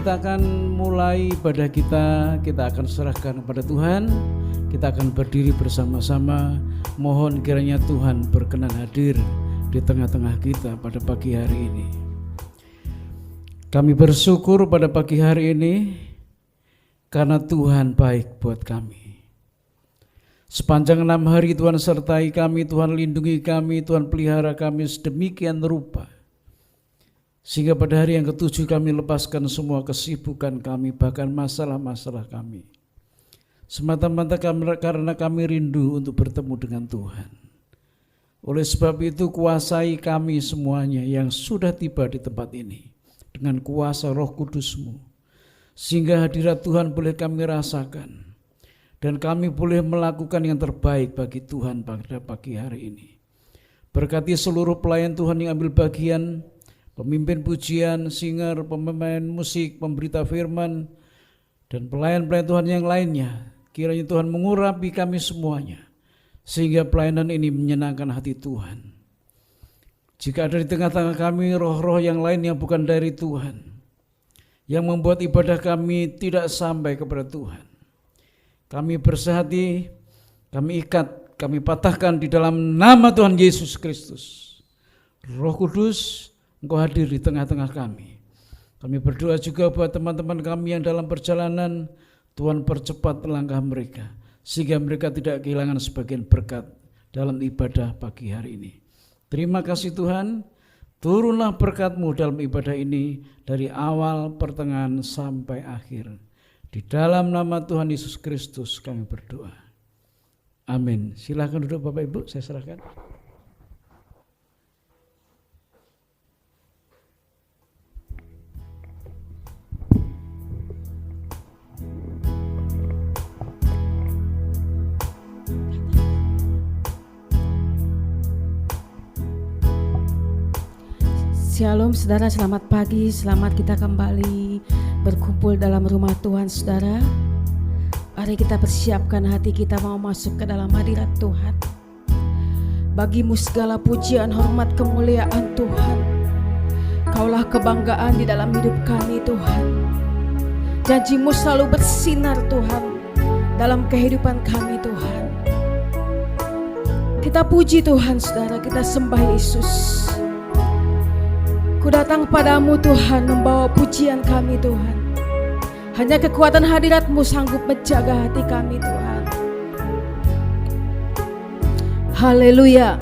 kita akan mulai ibadah kita akan serahkan kepada Tuhan. Kita akan berdiri bersama-sama. Mohon kiranya Tuhan berkenan hadir di tengah-tengah kita pada pagi hari ini. Kami bersyukur pada pagi hari ini karena Tuhan baik buat kami. Sepanjang 6 hari Tuhan sertai kami, Tuhan lindungi kami, Tuhan pelihara kami sedemikian rupa. Sehingga pada hari yang ke-7 kami lepaskan semua kesibukan kami, bahkan masalah-masalah kami. Semata-mata karena kami rindu untuk bertemu dengan Tuhan. Oleh sebab itu kuasai kami semuanya yang sudah tiba di tempat ini dengan kuasa Roh Kudus-Mu, sehingga hadirat Tuhan boleh kami rasakan dan kami boleh melakukan yang terbaik bagi Tuhan pada pagi hari ini. Berkati seluruh pelayan Tuhan yang ambil bagian, pemimpin pujian, singer, pemain musik, pemberita firman, dan pelayan-pelayan Tuhan yang lainnya. Kiranya Tuhan mengurapi kami semuanya, sehingga pelayanan ini menyenangkan hati Tuhan. Jika ada di tengah-tengah kami roh-roh yang lain yang bukan dari Tuhan, yang membuat ibadah kami tidak sampai kepada Tuhan, kami bersehati, kami ikat, kami patahkan di dalam nama Tuhan Yesus Kristus. Roh Kudus, Engkau hadir di tengah-tengah kami. Kami berdoa juga buat teman-teman kami yang dalam perjalanan, Tuhan percepat langkah mereka, sehingga mereka tidak kehilangan sebagian berkat dalam ibadah pagi hari ini. Terima kasih Tuhan, turunlah berkat-Mu dalam ibadah ini dari awal, pertengahan, sampai akhir. Di dalam nama Tuhan Yesus Kristus kami berdoa. Amin. Silakan duduk Bapak Ibu, saya serahkan. Shalom saudara, selamat pagi, selamat kita kembali berkumpul dalam rumah Tuhan saudara. Mari kita persiapkan hati kita mau masuk ke dalam hadirat Tuhan. Bagi-Mu segala pujian, hormat, kemuliaan Tuhan. Kaulah kebanggaan di dalam hidup kami Tuhan. Janji-Mu selalu bersinar Tuhan dalam kehidupan kami Tuhan. Kita puji Tuhan saudara, kita sembah Yesus. Ku datang padamu Tuhan membawa pujian kami Tuhan. Hanya kekuatan hadirat-Mu sanggup menjaga hati kami Tuhan. Haleluya.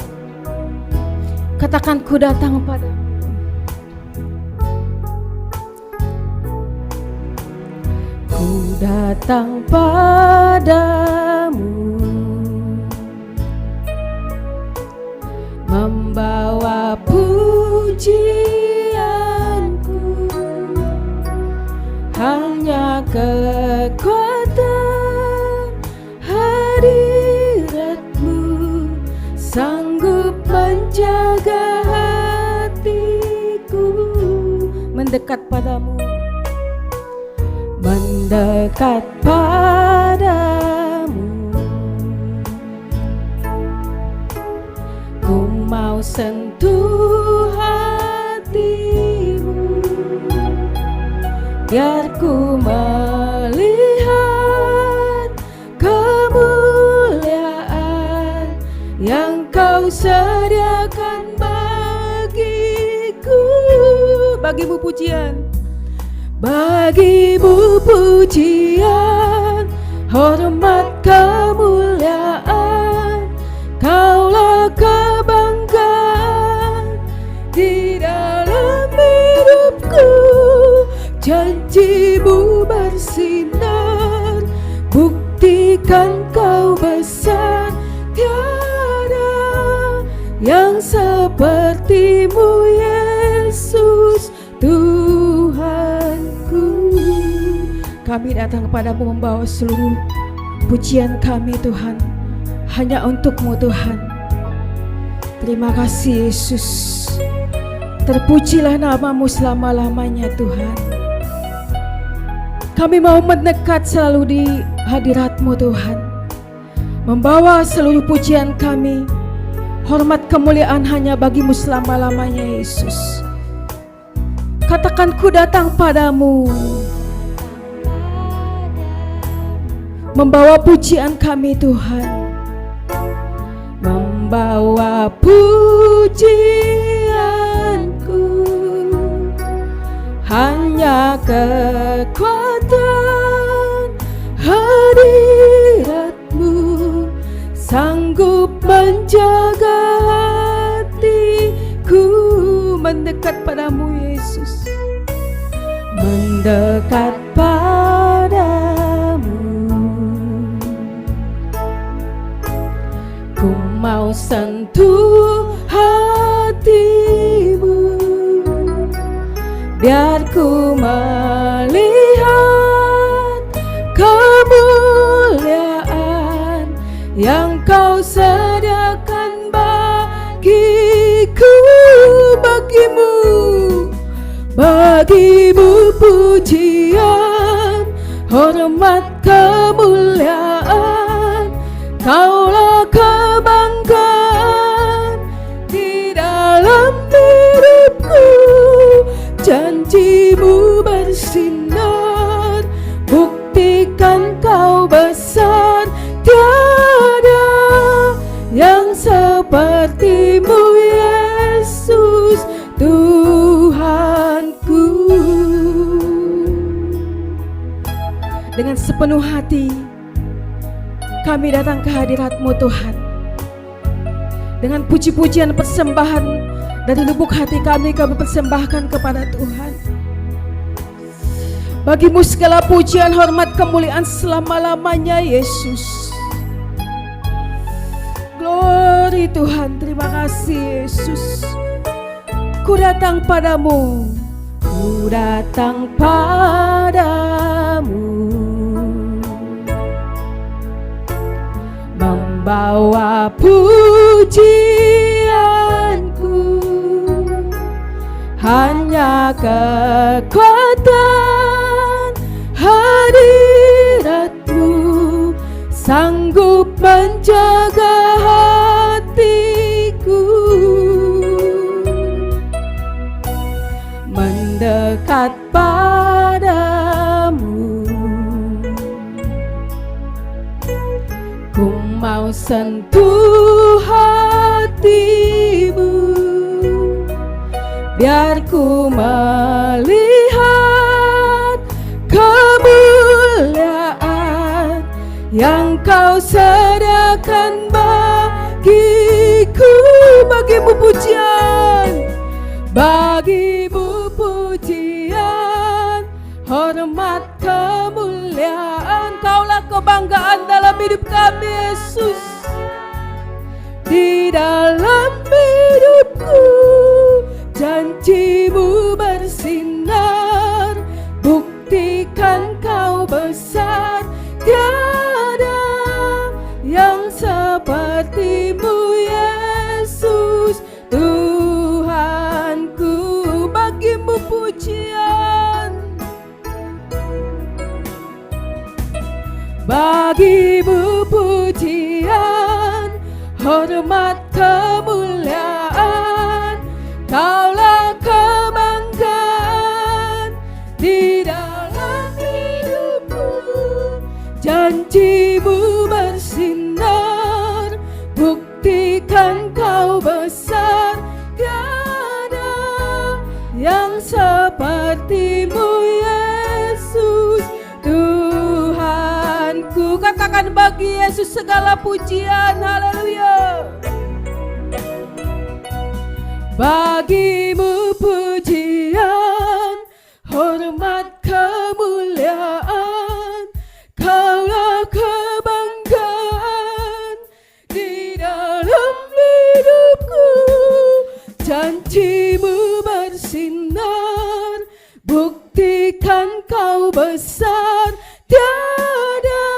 Katakan ku datang padamu. Ku datang padamu membawa pujian, hanya kekuatan hadirat-Mu sanggup menjaga hatiku. Mendekat padamu, mendekat padamu. Ku mau sentuh hati-Mu, biar ku melihat kemuliaan yang Kau sediakan bagiku. Bagi-Mu pujian, bagi-Mu pujian, hormat, kemuliaan. Kaulah kebanggaan di dalam hidupku. Janji-Mu bersinar, buktikan Kau besar. Tiada yang seperti-Mu Yesus Tuhanku. Kami datang kepadamu membawa seluruh pujian kami Tuhan, hanya untuk-Mu Tuhan. Terima kasih Yesus. Terpujilah nama-Mu selama-lamanya Tuhan. Kami mau mendekat selalu di hadirat-Mu Tuhan, membawa seluruh pujian kami, hormat, kemuliaan hanya bagi-Mu selama-lamanya Yesus. Katakan ku datang padamu membawa pujian kami Tuhan, membawa pujianku, hanya kekuatan hadirat-Mu sanggup menjaga hatiku mendekat padamu Yesus, mendekat padamu. Ku mau sentuh hatimu, biar ku melihat kemuliaan yang Kau sediakan bagiku. Bagimu pujian, hormat, kemuliaan. Kaulah kebanggaan di dalam hidupku. Janji-Mu bersinar, buktikan Kau besar. Tiada yang seperti-Mu Yesus Tuhanku. Dengan sepenuh hati kami datang ke hadirat-Mu Tuhan, dengan puji-pujian persembahan dari lubuk hati kami persembahkan kepada Tuhan. Bagi-Mu segala pujian, hormat, kemuliaan selama-lamanya Yesus. Glory Tuhan, terima kasih Yesus. Ku datang padamu, ku datang padamu, membawa pujianku, hanya kekuatan hadirat-Mu sanggup menjaga hatiku, mendekat padamu. Ku mau sentuh hatimu, biar ku melihat kemuliaan yang Kau sediakan bagiku. Bagi-Mu pujian, bagi-Mu pujian, hormat, kemuliaan. Kaulah kebanggaan dalam hidup kami Yesus. Di dalam hidupku janji-Mu bersinar, buktikan Kau besar. Tiada yang seperti-Mu Yesus Tuhanku. Bagi-Mu pujian, bagi-Mu pujian, hormat, kemuliaan. Kaulah kebanggaan di dalam hidupku. Janji-Mu bersinar, buktikan Kau besar. Tiada yang seperti-Mu Yesus Tuhanku. Katakan bagi Yesus segala pujian, haleluya. Bagi-Mu pujian, hormat, kemuliaan. Kaulah kebanggaan di dalam hidupku. Janji-Mu bersinar, buktikan Kau besar. Tiada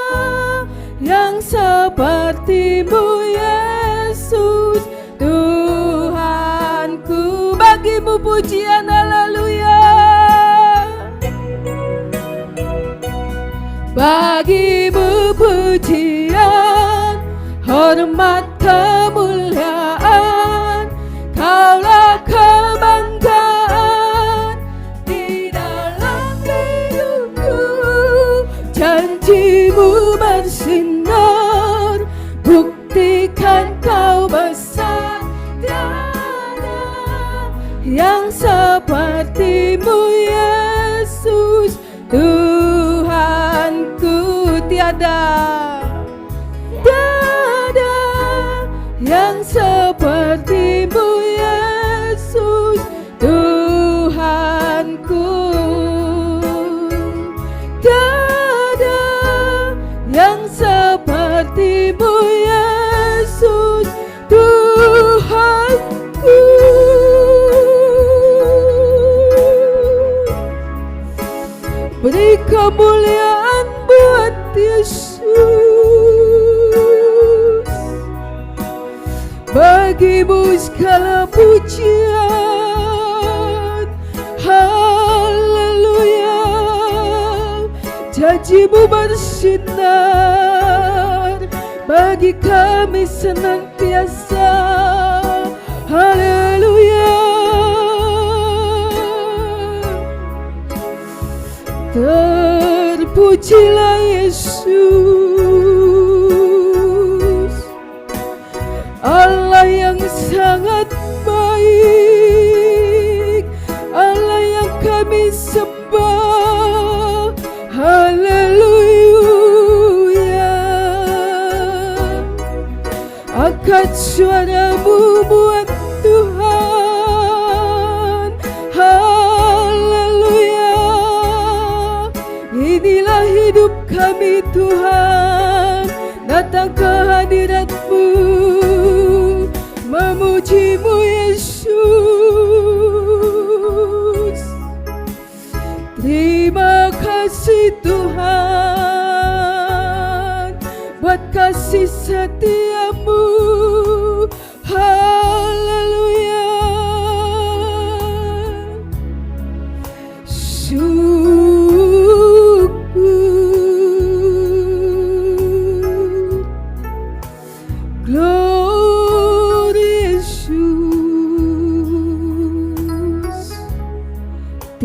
yang seperti-Mu Yesus Tuhanku. Bagi-Mu pujian, haleluya. Bagi-Mu pujian, hormat, kemuliaan. Kaulah kebanggaan di dalam hidupku. Janji-Mu bersinar, buktikan kau besar. Tiada yang sepertimu Yesus Tuhanku. Tiada yang sepertimu Yesus Tuhanku. Tiada yang sepertimu Yesus Tuhanku. Beri kemuliaan buat Yesus. Bagimu segala pujian. Haleluya. Janjimu bersinar bagi kami senantiasa. Haleluya. Terpujilah Yesus, Allah yang sangat baik, Allah yang kami sembah. Haleluya. Angkat suaramu buat Tuhan. Haleluya. Inilah hidup kami Tuhan, datang ke hadirat-Mu, memuji-Mu Yesus. Terima kasih Tuhan buat kasih setia-Mu. Haleluya.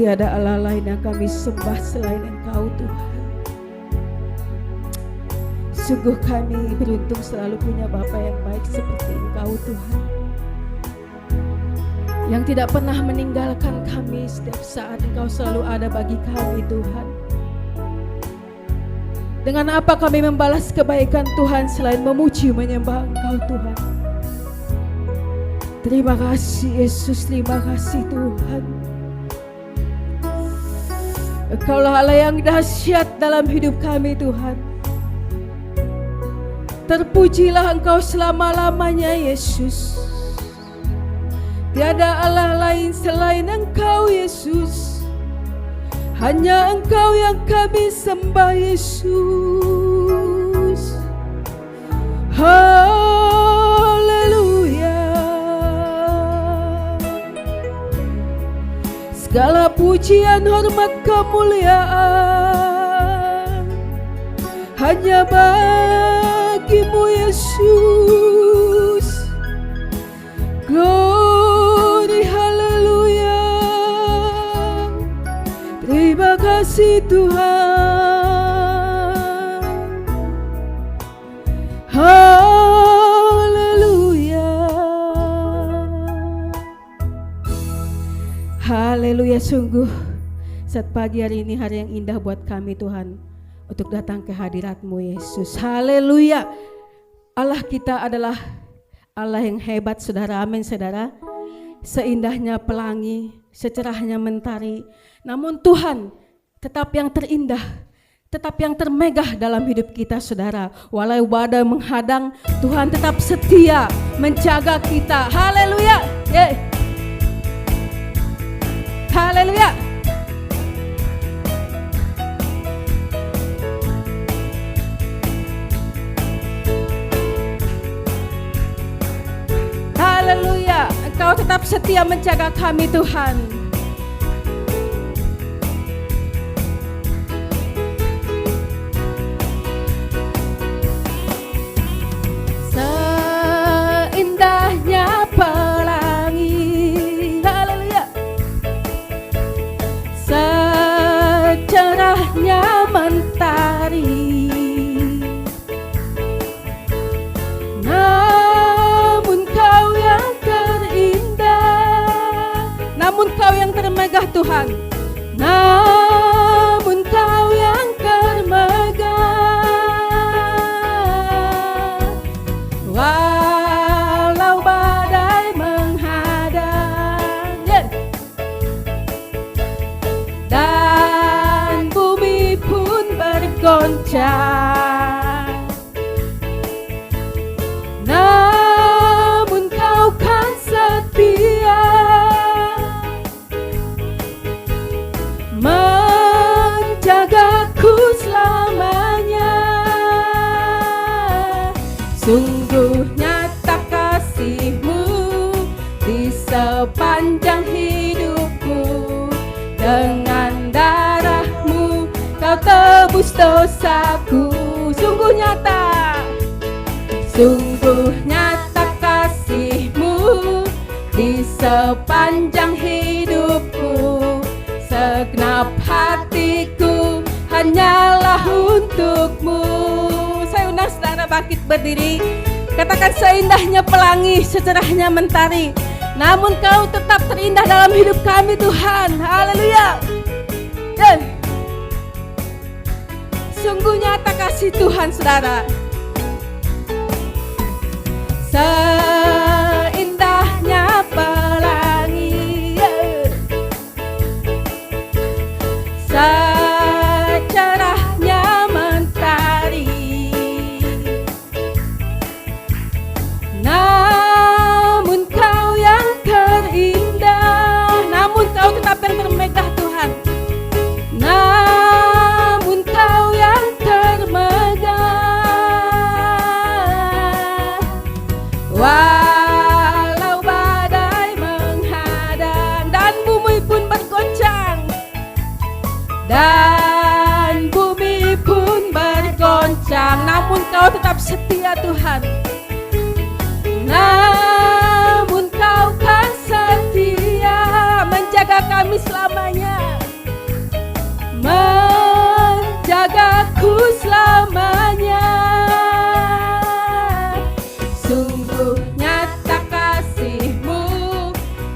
Tiada Allah lain yang kami sembah selain Engkau Tuhan. Sungguh kami beruntung selalu punya Bapa yang baik seperti Engkau Tuhan, yang tidak pernah meninggalkan kami setiap saat. Engkau selalu ada bagi kami Tuhan. Dengan apa kami membalas kebaikan Tuhan selain memuji menyembah Engkau Tuhan. Terima kasih Yesus, terima kasih Tuhan. Engkaulah Allah yang dahsyat dalam hidup kami Tuhan. Terpujilah Engkau selama-lamanya Yesus. Tiada Allah lain selain Engkau Yesus. Hanya Engkau yang kami sembah Yesus. Haleluya. Segala pujian, hormat, kemuliaan hanya bagi-Mu Yesus. Glory, haleluya. Terima kasih Tuhan. Haleluya. Haleluya. Sungguh saat pagi hari ini hari yang indah buat kami Tuhan, untuk datang ke hadirat-Mu Yesus. Haleluya. Allah kita adalah Allah yang hebat saudara. Amin saudara. Seindahnya pelangi, secerahnya mentari, namun Tuhan tetap yang terindah, tetap yang termegah dalam hidup kita saudara. Walau badai menghadang, Tuhan tetap setia menjaga kita. Haleluya. Haleluya. Haleluya. Engkau tetap setia menjaga kami Tuhan. Seindahnya pelangi, haleluya. Secerahnya mentari, termegah Tuhan. Namun Kau yang termegah, walau badai menghadang, dan bumi pun bergoncang, namun Kau kan setia menjagaku selamanya. Sungguh nyata kasih-Mu di sepanjang hidupku. Dengan darah-Mu Kau tebus dosaku. Sungguh nyata, sungguh nyata kasih-Mu di sepanjang hidupku. Segenap hatiku hanyalah untuk-Mu. Saya undang saudara bangkit berdiri. Katakan, seindahnya pelangi, secerahnya mentari, namun Kau tetap terindah dalam hidup kami Tuhan. Haleluya. Sungguh nyata kasih Tuhan saudara. Seindahnya pelangi, secerahnya mentari, namun Kau yang terindah, namun Kau tetap yang termegah Tuhan. Namun Kau yang termegah, walau badai menghadang dan bumi pun bergoncang, dan bumi pun bergoncang, namun Kau tetap setia Tuhan. Namun Kau kan setia menjaga kami selamanya, menjagaku selamanya. Sungguh nyata kasih-Mu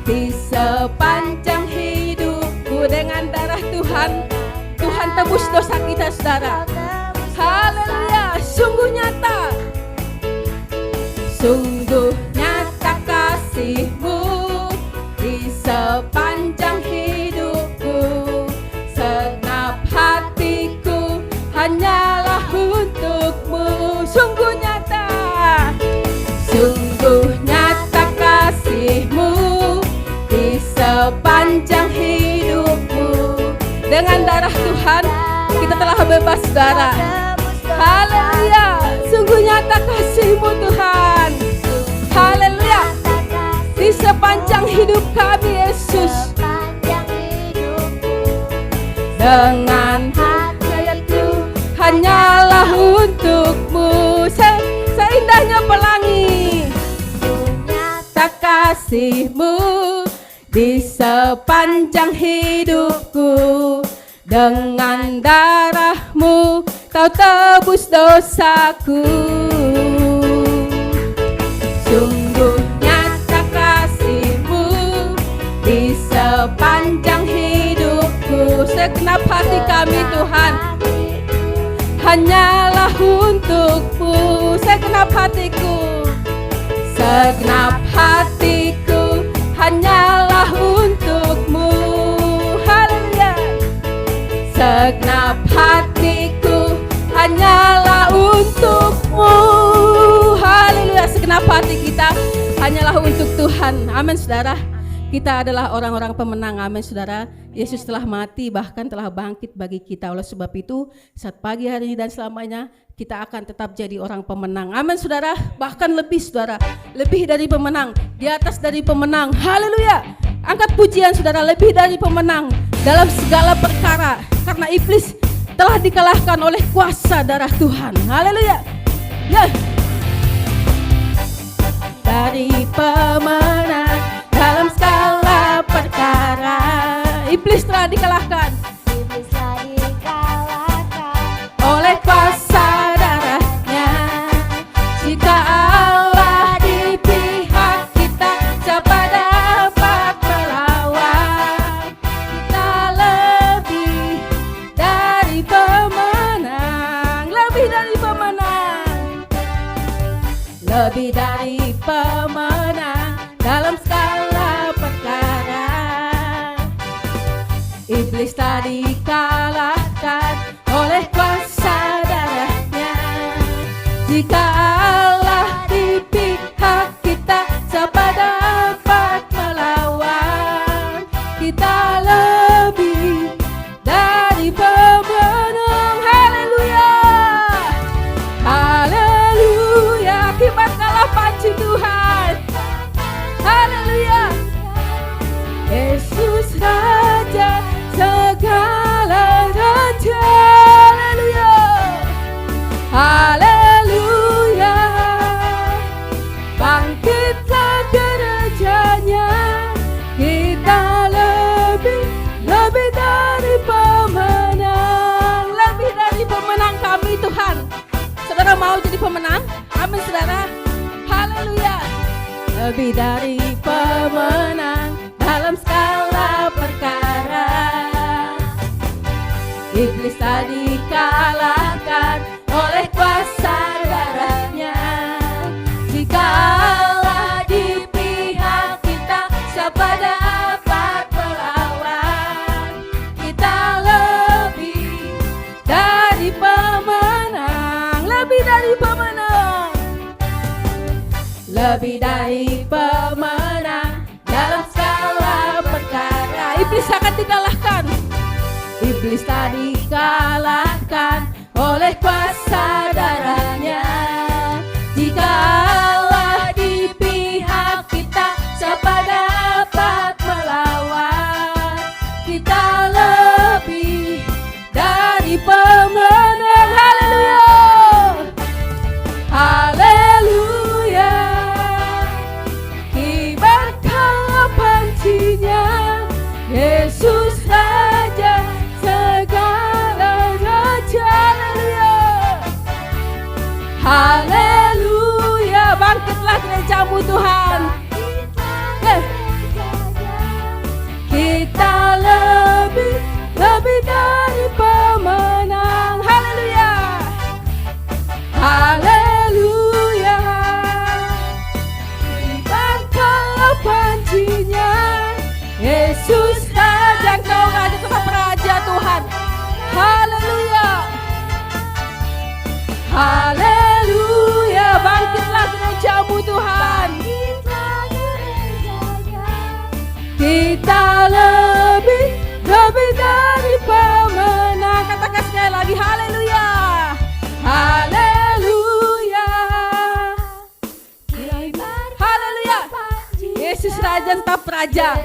di sepanjang hidupku. Dengan darah Tuhan, Tuhan tebus dosa kita saudara. Haleluya. Sungguh nyata, sungguh nyata kasih-Mu di sepanjang hidupku. Segenap hatiku hanyalah untuk-Mu. Sungguh nyata, sungguh nyata kasih-Mu di sepanjang hidupku. Dengan darah Tuhan kita telah bebas saudara. Haleluya. Sungguh nyata kasih-Mu Tuhan. Haleluya. Di sepanjang hidup kami Yesus. Dengan hatiku hanyalah untuk-Mu. Seindahnya pelangi, nyata kasih-Mu di sepanjang hidupku. Dengan darah-Mu Kau tebus dosaku. Sungguh nyata kasih-Mu di sepanjang hidupku. Segenap hati kami Tuhan hanyalah untuk-Mu. Segenap hatiku, segenap hatiku hanyalah untuk-Mu. Haleluya. Segenap hatiku hanyalah untuk-Mu. Haleluya. Segenap hati kita hanyalah untuk Tuhan. Amin saudara. Kita adalah orang-orang pemenang. Amin saudara. Yesus telah mati bahkan telah bangkit bagi kita. Oleh sebab itu saat pagi hari ini dan selamanya kita akan tetap jadi orang pemenang. Amin saudara. Bahkan lebih saudara. Lebih dari pemenang. Di atas dari pemenang. Haleluya. Angkat pujian saudara. Lebih dari pemenang dalam segala perkara. Karena iblis telah dikalahkan oleh kuasa darah Tuhan. Haleluya. Ya. Dari pemenang dalam segala perkara. Iblis telah dikalahkan. Iblis telah dikalahkan oleh kuasa darahnya. Jika Allah di pihak kita, siapa dapat melawan? lebih dari pemenang dalam segala perkara. Iblis tak dikalahkan oleh kuasa darahnya. Jika Allah di pihak kita, siapa dapat melawan? Kita lebih dari pemenang. Haleluya, haleluya, akibatkanlah panci Tuhan. Haleluya, Yesus Raja segala raja. Haleluya, haleluya, bangkitlah gerejanya. Kita lebih dari pemenang, lebih dari pemenang kami Tuhan. Saudara mau jadi pemenang? Amin saudara. Haleluya, lebih dari pemenang dalam segala perkara. Iblis tak dikalahkan oleh kuasa darahnya. Jika Allah di pihak kita, siapa dapat melawan? Kita lebih dari pemenang, lebih dari pemenang, lebih dari pemenang dalam segala perkara. Iblis akan dikalahkan. Iblis tak dikalahkan oleh kuasa darahnya. Jika Allah di pihak kita, siapa dapat melawan? Kita lebih dari pemenang. Haleluya, haleluya, kibarkanlah pancinya. Yesus Raja segala raja. Haleluya, haleluya, bangkitlah gerejamu Tuhan. Kita lebih dari pemenang. Haleluya, haleluya, kibarkanlah pancinya. Yesus Raja, Engkau Raja tetap Raja Tuhan. Haleluya, haleluya, bangkitlah gerejamu Tuhan. Kita lebih dari pemenang. Katakan sekali lagi, haleluya, haleluya, haleluya. Yesus Raja tetap Raja.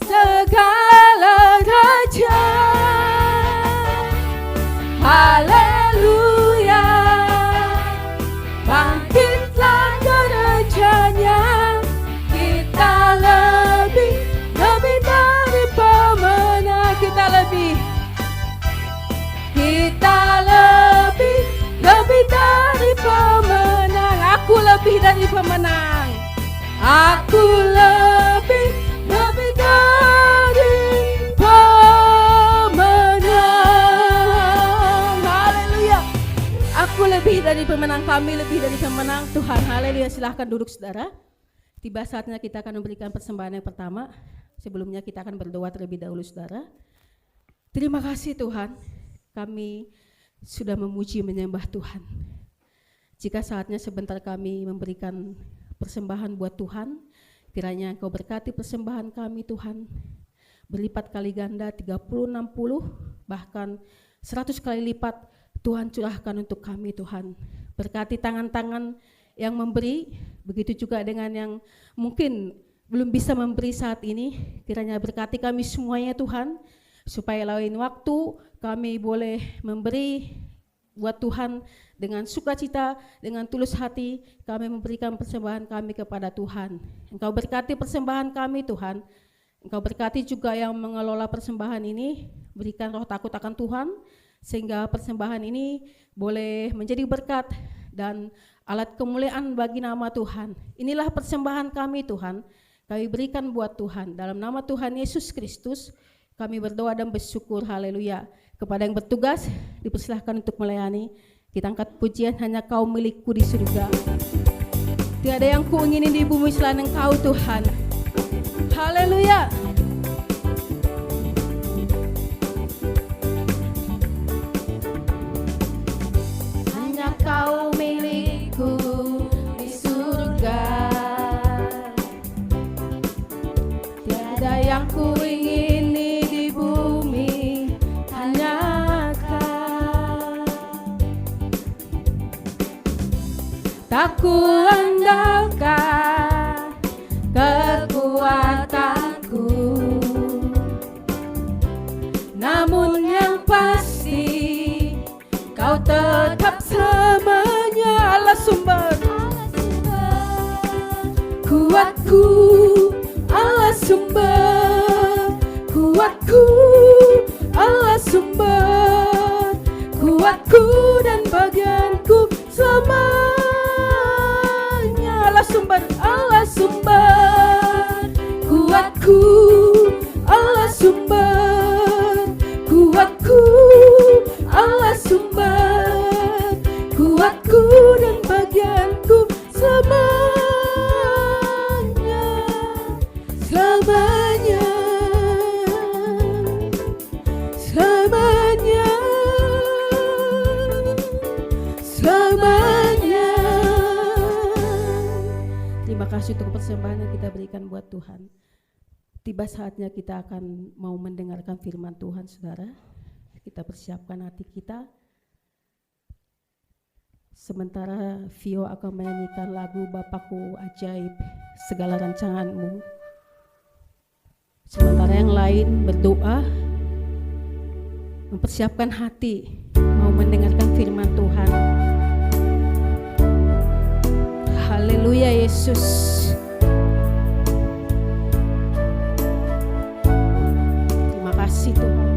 Segala raja. Haleluya, bangkitlah gerejanya. Kita lebih dari pemenang. Kita lebih dari pemenang. Aku lebih dari pemenang. Aku lebih dari pemenang. Haleluya, aku lebih dari pemenang. Kami lebih dari pemenang Tuhan. Haleluya. Silahkan duduk saudara. Tiba saatnya kita akan memberikan persembahan yang pertama. Sebelumnya kita akan berdoa terlebih dahulu saudara. Terima kasih Tuhan, kami sudah memuji menyembah Tuhan. Jika saatnya sebentar kami memberikan persembahan buat Tuhan, kiranya Engkau berkati persembahan kami Tuhan, berlipat kali ganda, 30, 60, bahkan 100 kali lipat Tuhan curahkan untuk kami Tuhan. Berkati tangan-tangan yang memberi, begitu juga dengan yang mungkin belum bisa memberi saat ini. Kiranya berkati kami semuanya Tuhan, supaya lain waktu kami boleh memberi buat Tuhan dengan sukacita, dengan tulus hati. Kami memberikan persembahan kami kepada Tuhan. Engkau berkati persembahan kami Tuhan. Engkau berkati juga yang mengelola persembahan ini, berikan roh takut akan Tuhan, sehingga persembahan ini boleh menjadi berkat dan alat kemuliaan bagi nama Tuhan. Inilah persembahan kami Tuhan, kami berikan buat Tuhan. Dalam nama Tuhan Yesus Kristus, kami berdoa dan bersyukur. Haleluya. Kepada yang bertugas, dipersilahkan untuk melayani. Kita angkat pujian, hanya Kau milikku di surga. Tiada yang kuinginin di bumi selain Engkau Tuhan. Haleluya. Hanya Kau milikku di surga. Tiada yang kuingini di bumi, hanya Kau. Tak kuandalkan kekuatanku, namun yang pasti Kau tetap selamanya. Allah sumber kuatku, Allah sumber kuatku, Allah sumber kuatku dan bagianku selamanya. Allah sumber kuatku, Allah sumber kuatku, Allah sumber kuatku dan bagianku selamanya, selamanya, selamanya, selamanya. Terima kasih untuk persembahan yang kita berikan buat Tuhan. Tiba saatnya kita akan mau mendengarkan firman Tuhan, saudara. Kita persiapkan hati kita. Sementara Vio akan menyanyikan lagu Bapakku Ajaib, Segala Rancanganmu. Sementara yang lain berdoa, mempersiapkan hati, mau mendengarkan firman Tuhan. Haleluya Yesus. Terima kasih Tuhan.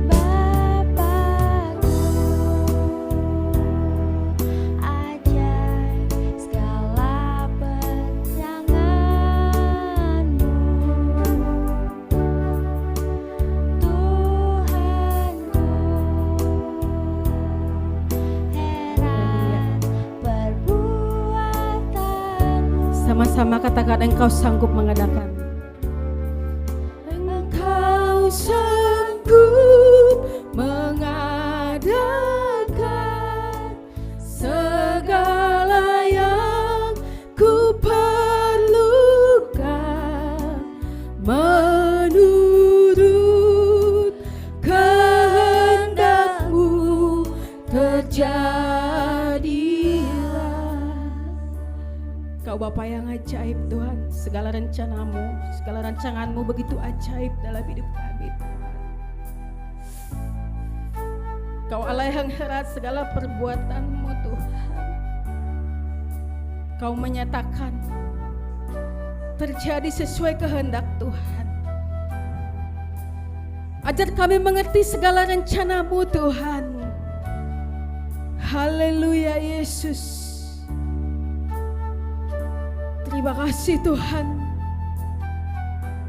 Bapakku ajaib, segala perancanganmu. Tuhanku, heran perbuatanmu. Sama-sama katakan, Engkau sanggup mengadakan. Engkau sanggup mengadakan segala yang ku perlukan menurut kehendak-Mu terjadilah. Kau Bapa yang ajaib Tuhan, segala rencana-Mu, segala rancangan-Mu begitu ajaib dalam hidup kami Tuhan. Kau Allah yang herat segala perbuatan-Mu Tuhan. Kau menyatakan terjadi sesuai kehendak Tuhan. Ajar kami mengerti segala rencana-Mu Tuhan. Haleluya Yesus. Terima kasih Tuhan.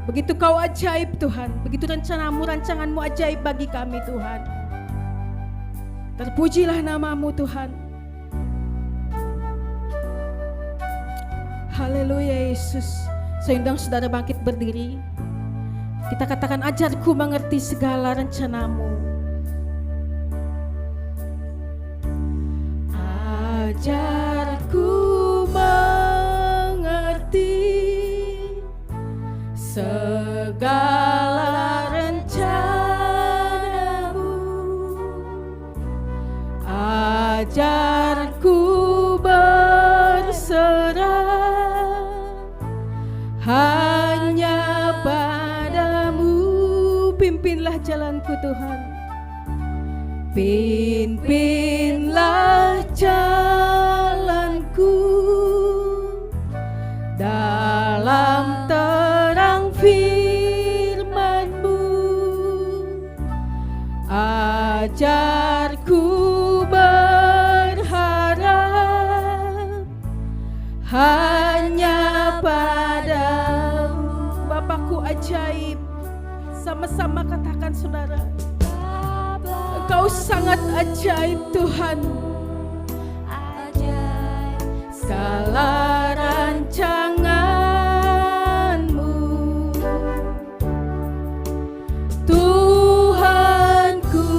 Begitu Kau ajaib Tuhan, begitu rencana-Mu, rancangan-Mu ajaib bagi kami Tuhan. Terpujilah nama-Mu Tuhan. Haleluya Yesus. Saya undang saudara bangkit berdiri. Kita katakan, ajarku mengerti segala rencana-Mu. Ajarku segala rencana-Mu, ajarku berserah hanya padamu. Pimpinlah jalanku Tuhan, pimpinlah jalanku dalam terang firman-Mu. Ajarku sama-sama katakan saudara, Bapa Engkau sangat ajaib Tuhan. ajaib, Segala rancangan-Mu, Tuhanku,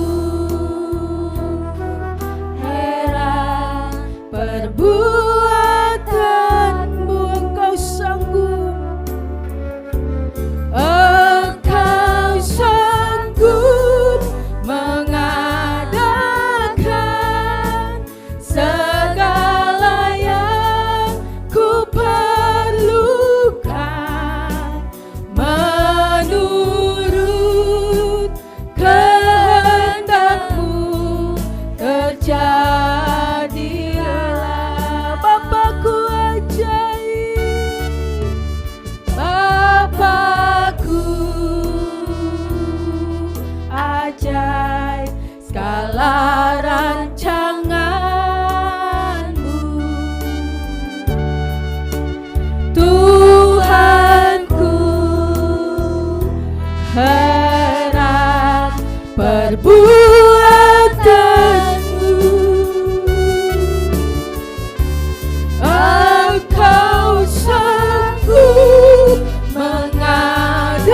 heran perbuatan-Mu. Engkau sanggup, Engkau sanggup mengadakan segala yang ku perlukan menurut kehendak-Mu. Terjadilah Bapakku ajaib, Bapakku ajaib, segala rancangan-Mu. Tuhanku, heran perbuatan-Mu. Engkau sanggup mengadakan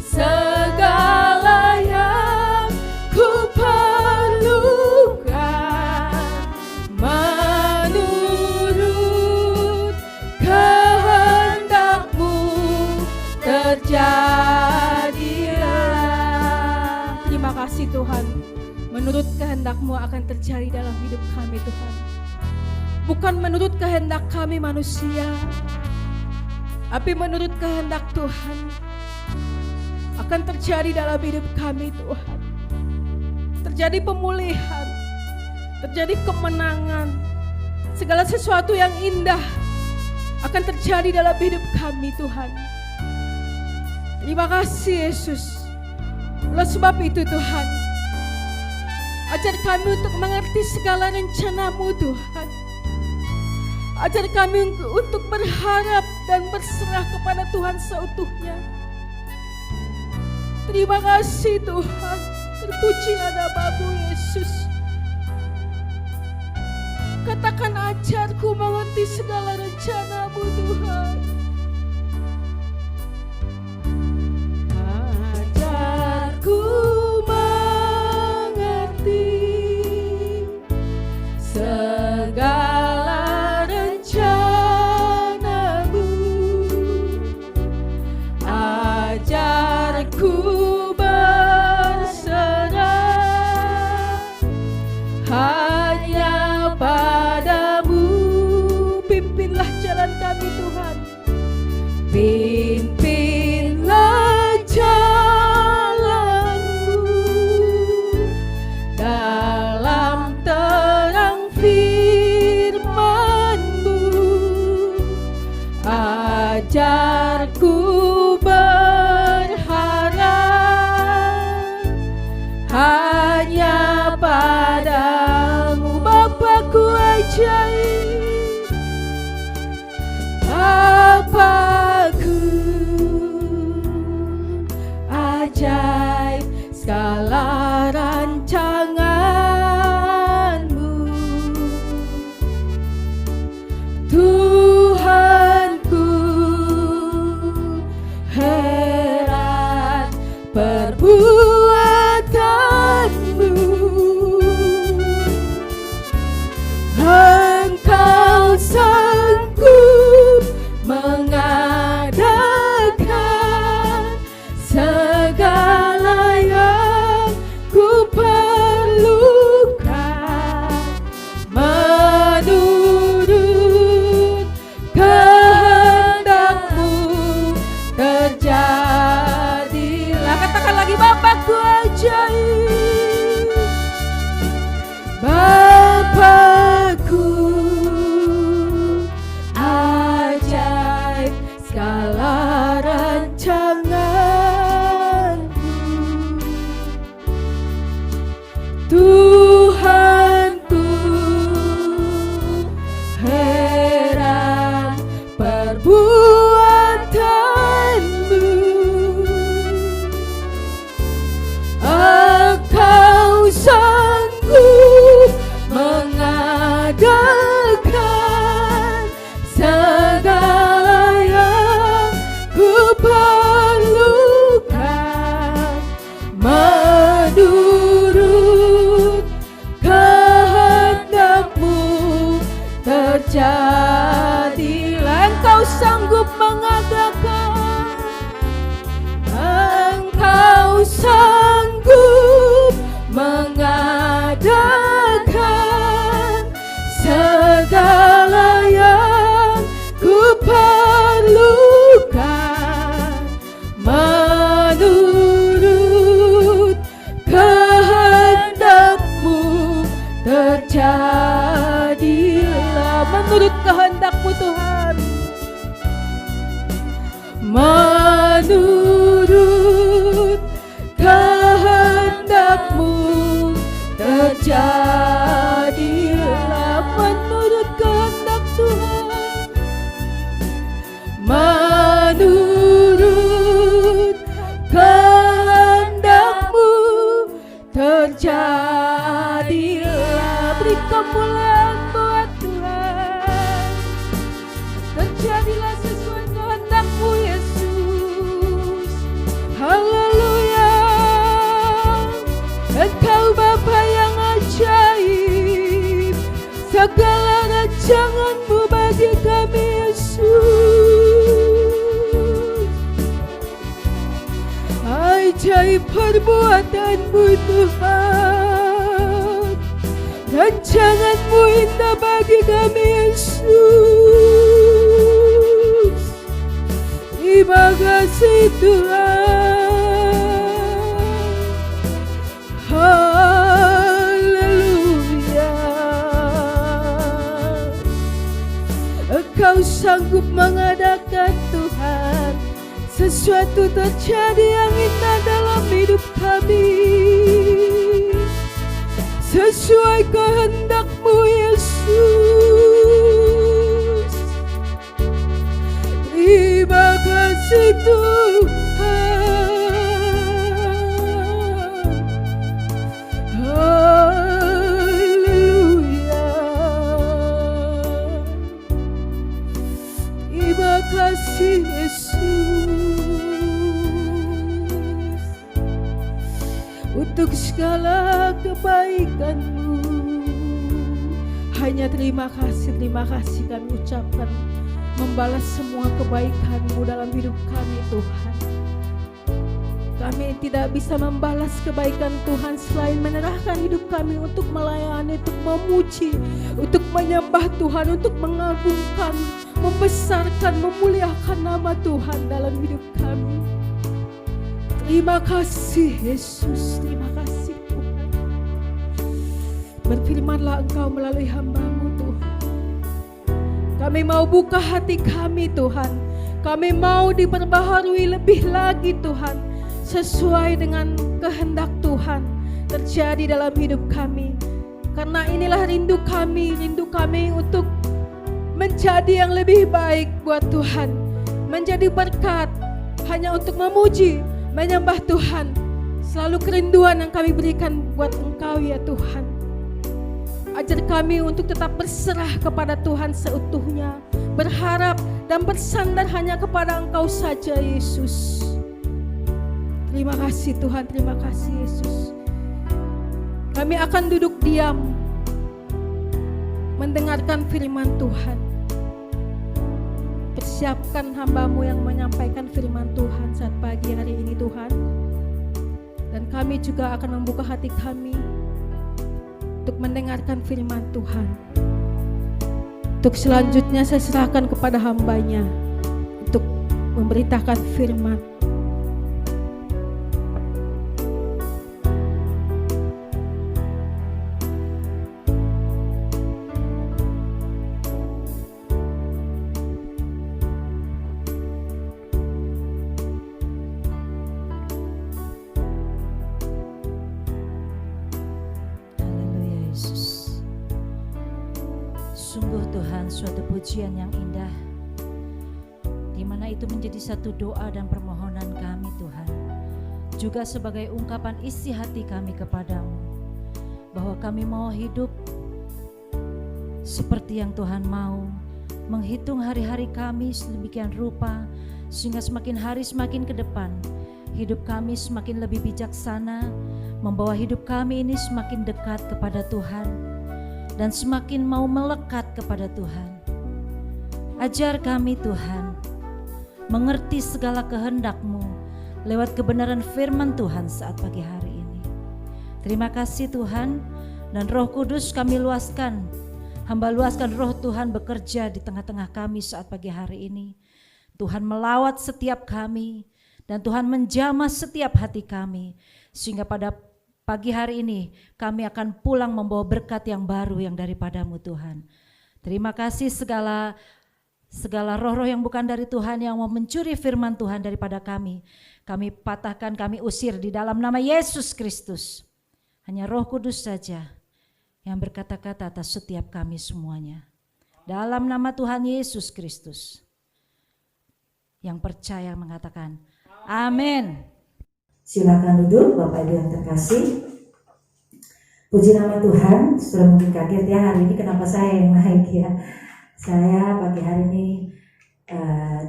segala yang ku perlukan menurut kehendak-Mu. Terjadilah. Terima kasih Tuhan. Menurut kehendak-Mu akan terjadi dalam hidup kami Tuhan. Bukan menurut kehendak kami manusia, tapi menurut kehendak Tuhan akan terjadi dalam hidup kami Tuhan. Terjadi pemulihan, terjadi kemenangan, segala sesuatu yang indah akan terjadi dalam hidup kami Tuhan. Terima kasih Yesus. Oleh sebab itu Tuhan, ajar kami untuk mengerti segala rencana-Mu Tuhan. Ajar kami untuk berharap dan berserah kepada Tuhan seutuhnya. Terima kasih Tuhan. Terpujilah nama-Mu Yesus. Katakan ajarku mengerti segala rencana-Mu Tuhan. Ajarku mengerti segala rencana-Mu. Ajarku berserah hanya padamu. Pimpinlah jalan kami Tuhan. Pimpinlah jalanku dalam terang firman-Mu. Ajarku berharap hanya padamu. Bapakku ajaib, Bapakku ajaib, segala rancangan-Mu. Tuhanku, heran perbuatan-Mu. Engkau sanggup mengadakan segala yang ku perlukan menurut kehendak-Mu. Terjadilah. Katakan lagi, Bapakku ajaib, Bapakku ajaib, segala rancangan-Mu. Tuhanku, heran perbuatan-Mu. menurut kehendak-Mu terjadilah. Menurut kehendak-Mu Tuhan, menurut kehendak-Mu terjadilah. Menurut kehendak Tuhan, menurut kehendak-Mu terjadilah. Beri kemuliaan buat Tuhan. Terjadilah sesuai kehendak-Mu Yesus. Haleluya. Engkau Bapa yang ajaib, segala rancangan-Mu bagi kami Yesus. Ajaib perbuatan-Mu Tuhan, rancangan-Mu indah bagi kami Yesus. Terima kasih Tuhan. Haleluya. Engkau sanggup mengadakan Tuhan sesuatu terjadi yang indah dalam hidup kami, sesuai kehendak-Mu Yesus. Terima kasih Tuhan. Haleluya. Terima kasih Yesus untuk segala kebaikan-Mu. Hanya terima kasih kami ucapkan, membalas semua kebaikan-Mu dalam hidup kami Tuhan. Kami tidak bisa membalas kebaikan Tuhan selain menyerahkan hidup kami untuk melayani, untuk memuji, untuk menyembah Tuhan, untuk mengagungkan, membesarkan, memuliakan nama Tuhan dalam hidup kami. Terima kasih Yesus, terima kasih Tuhan. Berfirmanlah Engkau melalui hamba-Mu Tuhan. Kami mau buka hati kami Tuhan. Kami mau diperbaharui lebih lagi Tuhan, sesuai dengan kehendak Tuhan terjadi dalam hidup kami. Karena inilah rindu kami untuk menjadi yang lebih baik buat Tuhan, menjadi berkat hanya untuk memuji, menyembah Tuhan. Selalu kerinduan yang kami berikan buat Engkau ya Tuhan. Ajar kami untuk tetap berserah kepada Tuhan seutuhnya, berharap dan bersandar hanya kepada Engkau saja Yesus. Terima kasih Tuhan, terima kasih Yesus. Kami akan duduk diam mendengarkan firman Tuhan. Persiapkan hamba-Mu yang menyampaikan firman Tuhan saat pagi hari ini Tuhan. Dan kami juga akan membuka hati kami untuk mendengarkan firman Tuhan. Untuk selanjutnya saya serahkan kepada hamba-Nya untuk memberitakan firman. Sungguh Tuhan suatu pujian yang indah, di mana itu menjadi satu doa dan permohonan kami Tuhan, juga sebagai ungkapan isi hati kami kepadamu, bahwa kami mau hidup seperti yang Tuhan mau, menghitung hari-hari kami sedemikian rupa, sehingga semakin hari semakin ke depan, hidup kami semakin lebih bijaksana, membawa hidup kami ini semakin dekat kepada Tuhan, dan semakin mau melekat kepada Tuhan. Ajar kami Tuhan, mengerti segala kehendak-Mu lewat kebenaran firman Tuhan saat pagi hari ini. Terima kasih Tuhan, dan Roh Kudus kami luaskan. Hamba luaskan Roh Tuhan bekerja di tengah-tengah kami saat pagi hari ini. Tuhan melawat setiap kami. dan Tuhan menjamah setiap hati kami, sehingga pada pagi hari ini kami akan pulang membawa berkat yang baru yang daripadamu Tuhan. Terima kasih segala roh-roh yang bukan dari Tuhan yang mau mencuri firman Tuhan daripada kami patahkan, kami usir di dalam nama Yesus Kristus. Hanya Roh Kudus saja yang berkata-kata atas setiap kami semuanya. Dalam nama Tuhan Yesus Kristus. Yang percaya mengatakan amin. Silakan duduk Bapak Ibu yang terkasih. Puji nama Tuhan. Sudah mungkin kaget ya hari ini kenapa saya yang naik ya. Saya pagi hari ini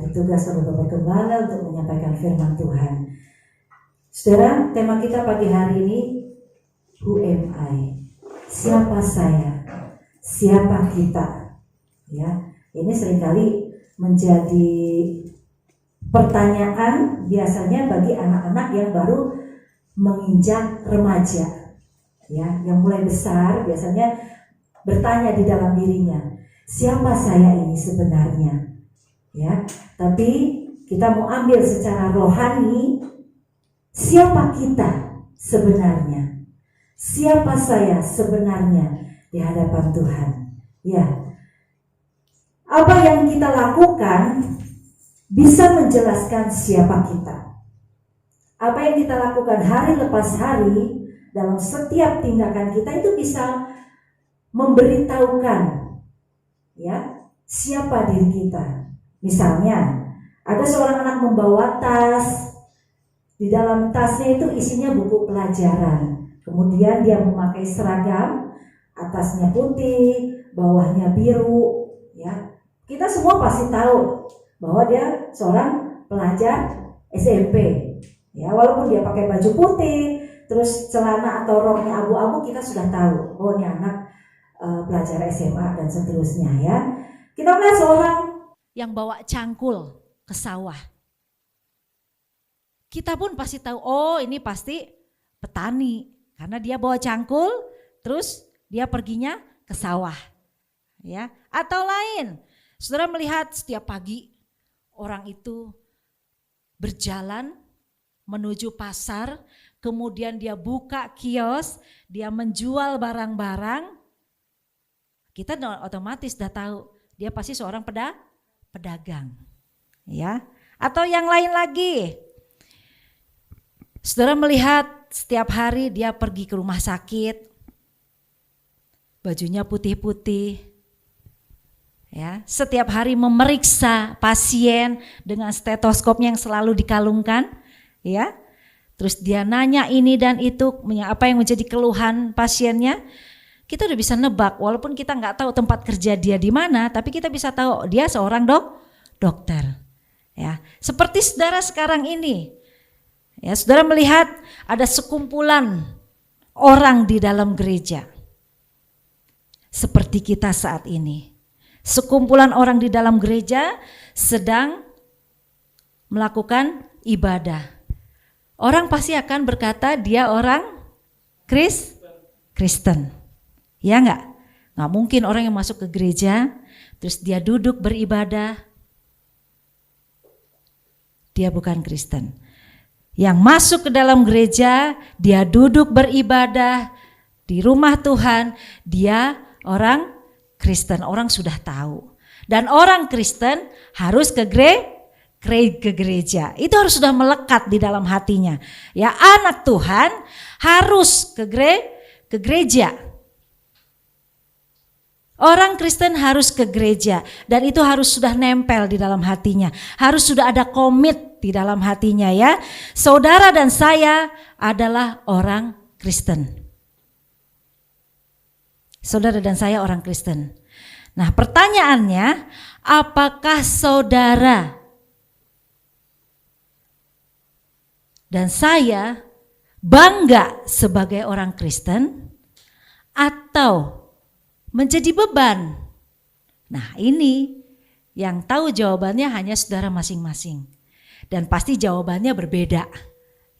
ditugas oleh Bapak Gembala untuk menyampaikan firman Tuhan. Saudara, tema kita pagi hari ini, Who am I? Siapa saya? Siapa kita? Ya, ini seringkali menjadi pertanyaan biasanya bagi anak-anak yang baru menginjak remaja, ya, yang mulai besar biasanya bertanya di dalam dirinya. Siapa saya ini sebenarnya? Ya, tapi kita mau ambil secara rohani, siapa kita sebenarnya? Siapa saya sebenarnya di hadapan Tuhan? Ya, apa yang kita lakukan bisa menjelaskan siapa kita. Apa yang kita lakukan hari lepas hari dalam setiap tindakan kita itu bisa memberitahukan, ya, siapa diri kita. Misalnya ada seorang anak membawa tas, di dalam tasnya itu isinya buku pelajaran, kemudian dia memakai seragam, atasnya putih, bawahnya biru, ya. Kita semua pasti tahu bahwa dia seorang pelajar SMP, ya, walaupun dia pakai baju putih, terus celana atau roknya abu-abu, kita sudah tahu, oh ini anak pelajar SMA dan seterusnya, ya. Kita melihat seorang Yang bawa cangkul ke sawah. Kita pun pasti tahu, oh ini pasti petani. Karena dia bawa cangkul, terus dia perginya ke sawah. Ya, atau lain, saudara melihat setiap pagi orang itu berjalan menuju pasar, kemudian dia buka kios, dia menjual barang-barang. Kita otomatis sudah tahu dia pasti seorang pedagang, ya. Atau yang lain lagi, saudara melihat setiap hari dia pergi ke rumah sakit, bajunya putih-putih, ya. Setiap hari memeriksa pasien dengan stetoskopnya yang selalu dikalungkan, ya. Terus dia nanya ini dan itu, apa yang menjadi keluhan pasiennya. Kita udah bisa nebak, walaupun kita nggak tahu tempat kerja dia di mana, tapi kita bisa tahu dia seorang dokter. Ya, seperti saudara sekarang ini, ya, saudara melihat ada sekumpulan orang di dalam gereja, seperti kita saat ini. Sekumpulan orang di dalam gereja sedang melakukan ibadah. Orang pasti akan berkata dia orang Kristen. Ya enggak? Enggak mungkin orang yang masuk ke gereja terus dia duduk beribadah, dia bukan Kristen. Yang masuk ke dalam gereja, dia duduk beribadah di rumah Tuhan, dia orang Kristen. Orang sudah tahu. Dan orang Kristen harus ke gereja. Itu harus sudah melekat di dalam hatinya. Ya, anak Tuhan harus ke gereja. Orang Kristen harus ke gereja dan itu harus sudah nempel di dalam hatinya. Harus sudah ada komit di dalam hatinya, ya. Saudara dan saya adalah orang Kristen. Saudara dan saya orang Kristen. Nah, pertanyaannya, apakah saudara dan saya bangga sebagai orang Kristen atau menjadi beban? Nah, ini yang tahu jawabannya hanya saudara masing-masing. Dan pasti jawabannya berbeda.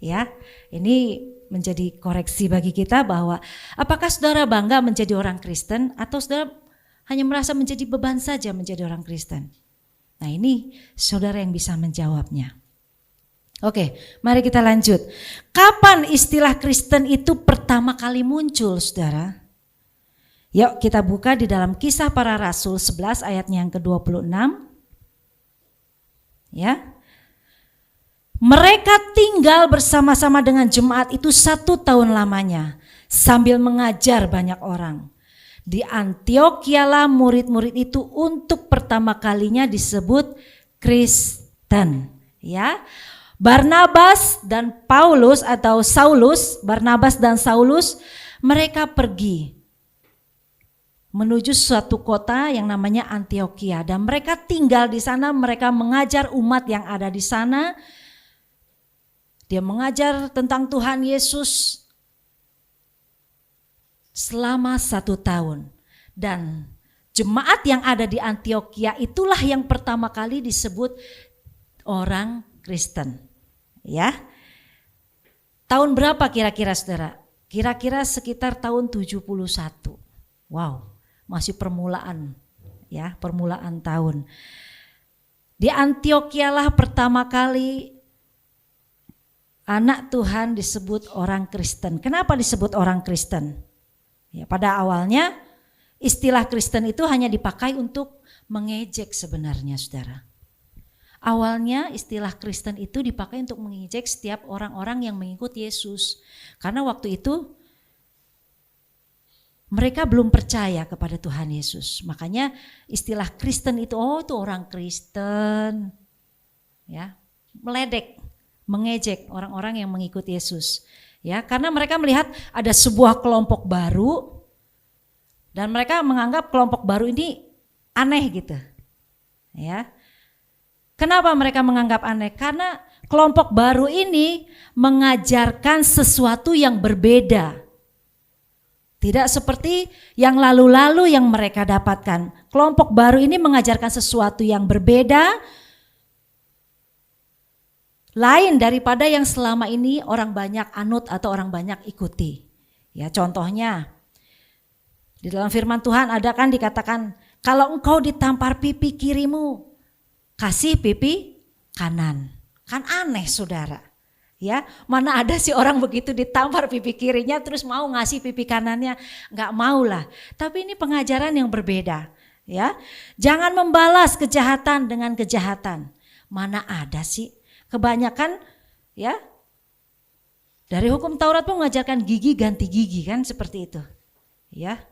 Ya, ini menjadi koreksi bagi kita bahwa apakah saudara bangga menjadi orang Kristen atau saudara hanya merasa menjadi beban saja menjadi orang Kristen? Nah, ini saudara yang bisa menjawabnya. Oke, mari kita lanjut. Kapan istilah Kristen itu pertama kali muncul, saudara? Yuk kita buka di dalam Kisah Para Rasul 11 ayatnya yang ke-26. Ya. Mereka tinggal bersama-sama dengan jemaat itu 1 tahun lamanya sambil mengajar banyak orang. Di Antiokialah murid-murid itu untuk pertama kalinya disebut Kristen. Ya. Barnabas dan Paulus atau Saulus, Barnabas dan Saulus, mereka pergi menuju suatu kota yang namanya Antioquia dan mereka tinggal di sana, mereka mengajar umat yang ada di sana. Dia mengajar tentang Tuhan Yesus selama 1 tahun dan jemaat yang ada di Antioquia itulah yang pertama kali disebut orang Kristen. Ya. Tahun berapa kira-kira saudara? Kira-kira sekitar tahun 71. Wow, masih permulaan ya, permulaan tahun. Di Antioquia lah pertama kali anak Tuhan disebut orang Kristen. Kenapa disebut orang Kristen? Ya, pada awalnya istilah Kristen itu hanya dipakai untuk mengejek sebenarnya saudara. Awalnya istilah Kristen itu dipakai untuk mengejek setiap orang-orang yang mengikut Yesus. Karena waktu itu mereka belum percaya kepada Tuhan Yesus. Makanya istilah Kristen itu, oh itu orang Kristen. Ya, meledek, mengejek orang-orang yang mengikut Yesus. Ya, karena mereka melihat ada sebuah kelompok baru dan mereka menganggap kelompok baru ini aneh gitu. Ya. Kenapa mereka menganggap aneh? Karena kelompok baru ini mengajarkan sesuatu yang berbeda. Tidak seperti yang lalu-lalu yang mereka dapatkan. Kelompok baru ini mengajarkan sesuatu yang berbeda, lain daripada yang selama ini orang banyak anut atau orang banyak ikuti. Ya, contohnya di dalam firman Tuhan ada kan dikatakan, kalau engkau ditampar pipi kirimu, kasih pipi kanan. Kan aneh saudara. Ya, mana ada sih orang begitu ditampar pipi kirinya terus mau ngasih pipi kanannya? Enggak mau lah. Tapi ini pengajaran yang berbeda. Ya, jangan membalas kejahatan dengan kejahatan. Mana ada sih? Kebanyakan ya dari hukum Taurat pun mengajarkan gigi ganti gigi kan seperti itu. Ya.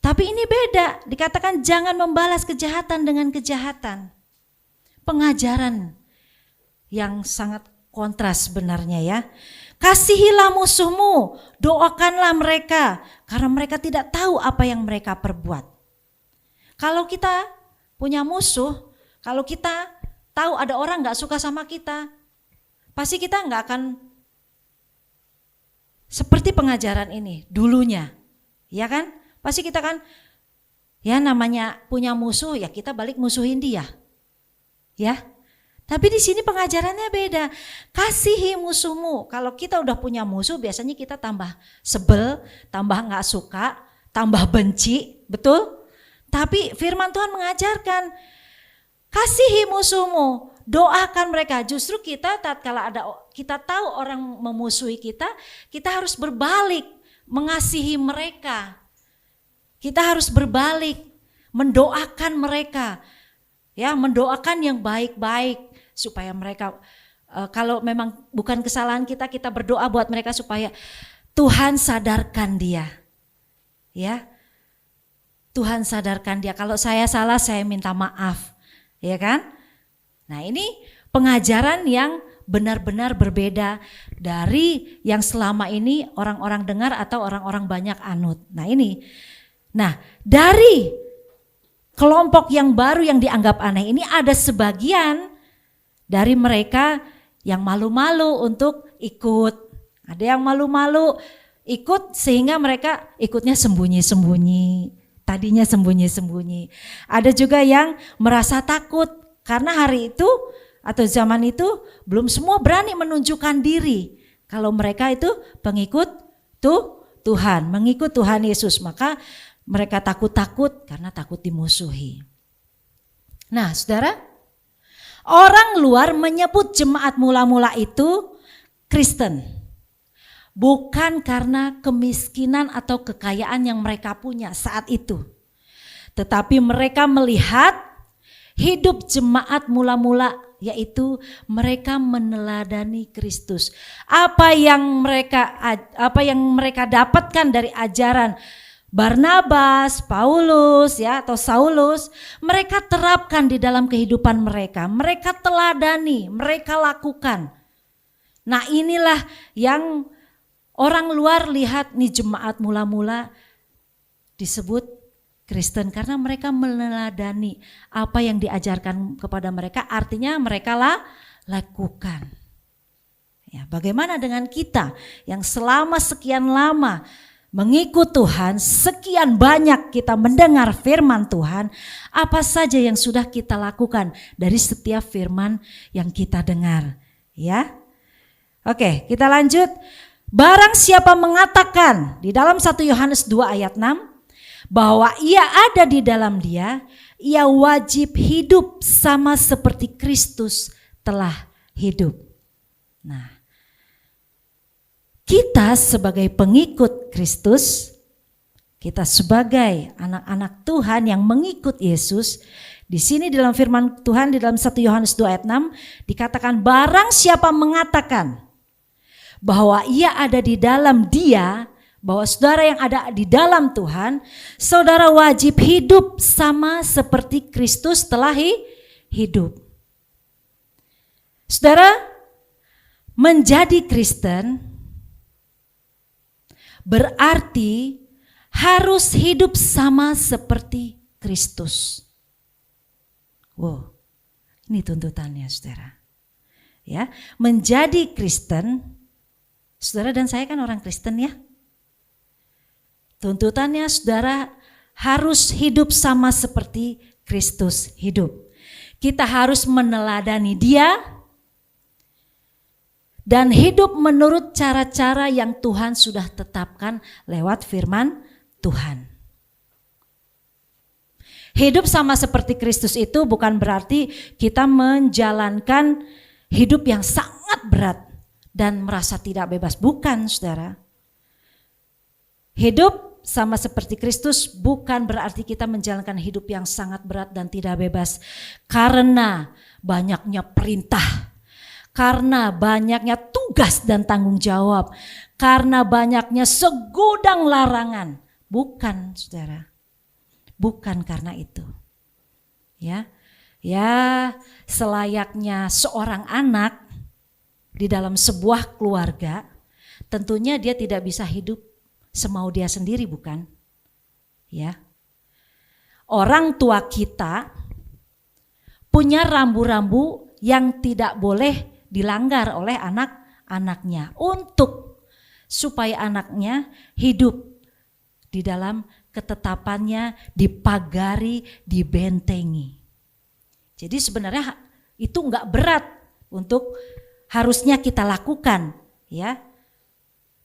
Tapi ini beda, dikatakan jangan membalas kejahatan dengan kejahatan. Pengajaran yang sangat kontras sebenarnya ya. Kasihilah musuhmu, doakanlah mereka, karena mereka tidak tahu apa yang mereka perbuat. Kalau kita punya musuh, kalau kita tahu ada orang gak suka sama kita, pasti kita gak akan seperti pengajaran ini dulunya, ya kan? Pasti kita kan, ya namanya punya musuh ya kita balik musuhin dia, ya. Tapi di sini pengajarannya beda. Kasihi musuhmu. Kalau kita udah punya musuh, biasanya kita tambah sebel, tambah nggak suka, tambah benci, betul? Tapi Firman Tuhan mengajarkan, kasihi musuhmu, doakan mereka. Justru kita tatkala kita tahu orang memusuhi kita harus berbalik, mengasihi mereka. Kita harus berbalik, mendoakan mereka, ya mendoakan yang baik-baik supaya mereka kalau memang bukan kesalahan kita berdoa buat mereka supaya Tuhan sadarkan dia, ya Tuhan sadarkan dia. Kalau saya salah saya minta maaf, ya kan? Nah ini pengajaran yang benar-benar berbeda dari yang selama ini orang-orang dengar atau orang-orang banyak anut. Nah, dari kelompok yang baru yang dianggap aneh ini ada sebagian dari mereka yang malu-malu untuk ikut. Ada yang malu-malu ikut sehingga mereka ikutnya sembunyi-sembunyi. Tadinya sembunyi-sembunyi. Ada juga yang merasa takut karena hari itu atau zaman itu belum semua berani menunjukkan diri. Kalau mereka itu pengikut Tuhan, mengikut Tuhan Yesus, maka mereka takut-takut karena takut dimusuhi. Nah saudara, Orang luar menyebut jemaat mula-mula itu Kristen. Bukan karena kemiskinan atau kekayaan yang mereka punya saat itu. Tetapi mereka melihat hidup jemaat mula-mula, yaitu mereka meneladani Kristus. Apa yang mereka dapatkan dari ajaran Barnabas, Paulus ya atau Saulus, mereka terapkan di dalam kehidupan mereka. Mereka teladani, mereka lakukan. Nah, inilah yang orang luar lihat nih, jemaat mula-mula disebut Kristen karena mereka meneladani apa yang diajarkan kepada mereka, artinya mereka lakukan. Ya, bagaimana dengan kita yang selama sekian lama mengikut Tuhan, sekian banyak kita mendengar firman Tuhan, apa saja yang sudah kita lakukan dari setiap firman yang kita dengar, ya? Oke, kita lanjut. Barang siapa mengatakan di dalam 1 Yohanes 2 ayat 6 bahwa ia ada di dalam dia, ia wajib hidup sama seperti Kristus telah hidup. Nah, kita sebagai pengikut Kristus, kita sebagai anak-anak Tuhan yang mengikut Yesus, di sini dalam firman Tuhan di dalam 1 Yohanes 2 ayat 6 dikatakan barang siapa mengatakan bahwa ia ada di dalam dia, bahwa saudara yang ada di dalam Tuhan, saudara wajib hidup sama seperti Kristus telah hidup. Saudara, menjadi Kristen berarti harus hidup sama seperti Kristus. Wow, ini tuntutannya saudara. Ya, menjadi Kristen, saudara dan saya kan orang Kristen ya. Tuntutannya saudara harus hidup sama seperti Kristus hidup. Kita harus meneladani Dia dan hidup menurut cara-cara yang Tuhan sudah tetapkan lewat firman Tuhan. Hidup sama seperti Kristus itu bukan berarti kita menjalankan hidup yang sangat berat dan merasa tidak bebas. Bukan, saudara. Hidup sama seperti Kristus bukan berarti kita menjalankan hidup yang sangat berat dan tidak bebas. Karena banyaknya perintah. Karena banyaknya tugas dan tanggung jawab. Karena banyaknya segudang larangan. Bukan, saudara. Bukan karena itu. Ya, selayaknya seorang anak di dalam sebuah keluarga, tentunya dia tidak bisa hidup semau dia sendiri, bukan? Ya. Orang tua kita punya rambu-rambu yang tidak boleh dilanggar oleh anak-anaknya untuk supaya anaknya hidup di dalam ketetapannya, dipagari, dibentengi. Jadi sebenarnya itu enggak berat untuk harusnya kita lakukan, ya.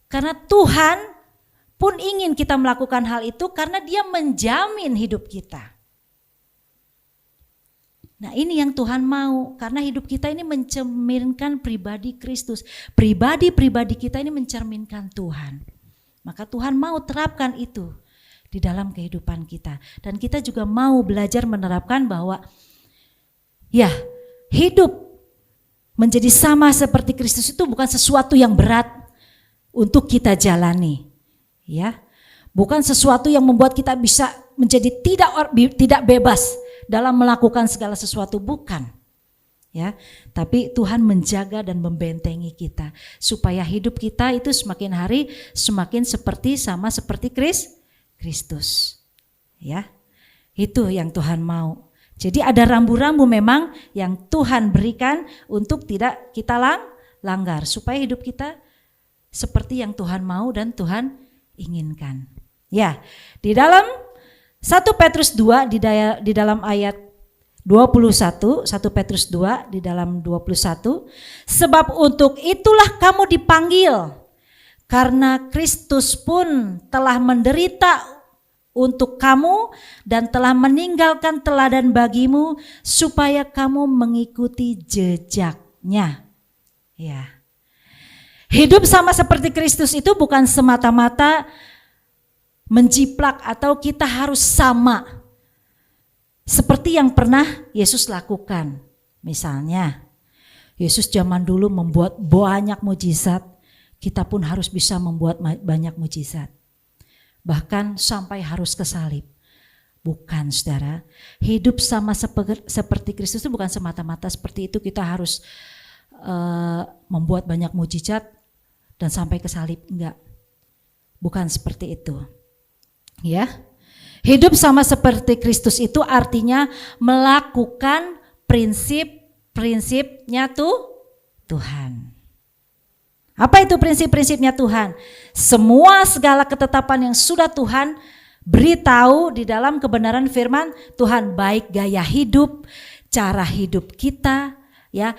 Karena Tuhan pun ingin kita melakukan hal itu karena Dia menjamin hidup kita. Nah, ini yang Tuhan mau, karena hidup kita ini mencerminkan pribadi Kristus. Pribadi kita ini mencerminkan Tuhan. Maka Tuhan mau terapkan itu di dalam kehidupan kita. Dan kita juga mau belajar menerapkan bahwa ya, hidup menjadi sama seperti Kristus itu bukan sesuatu yang berat untuk kita jalani. Ya, bukan sesuatu yang membuat kita bisa menjadi tidak bebas dalam melakukan segala sesuatu, bukan. Ya, tapi Tuhan menjaga dan membentengi kita supaya hidup kita itu semakin hari semakin sama seperti Kristus. Ya, itu yang Tuhan mau. Jadi ada rambu-rambu memang yang Tuhan berikan untuk tidak kita langgar supaya hidup kita seperti yang Tuhan mau dan Tuhan inginkan. Ya, di dalam 1 Petrus 2 di dalam ayat 21, 1 Petrus 2 di dalam 21, sebab untuk itulah kamu dipanggil, karena Kristus pun telah menderita untuk kamu dan telah meninggalkan teladan bagimu supaya kamu mengikuti jejaknya. Ya. Hidup sama seperti Kristus itu bukan semata-mata menjiplak atau kita harus sama seperti yang pernah Yesus lakukan. Misalnya, Yesus zaman dulu membuat banyak mujizat, kita pun harus bisa membuat banyak mujizat. Bahkan sampai harus ke salib. Bukan, saudara. Hidup sama seperti Kristus itu bukan semata-mata seperti itu kita harus membuat banyak mujizat dan sampai ke salib. Enggak. Bukan seperti itu. Ya. Hidup sama seperti Kristus itu artinya melakukan prinsip-prinsipnya Tuhan. Apa itu prinsip-prinsipnya Tuhan? Semua segala ketetapan yang sudah Tuhan beritahu di dalam kebenaran firman Tuhan, baik gaya hidup, cara hidup kita, ya,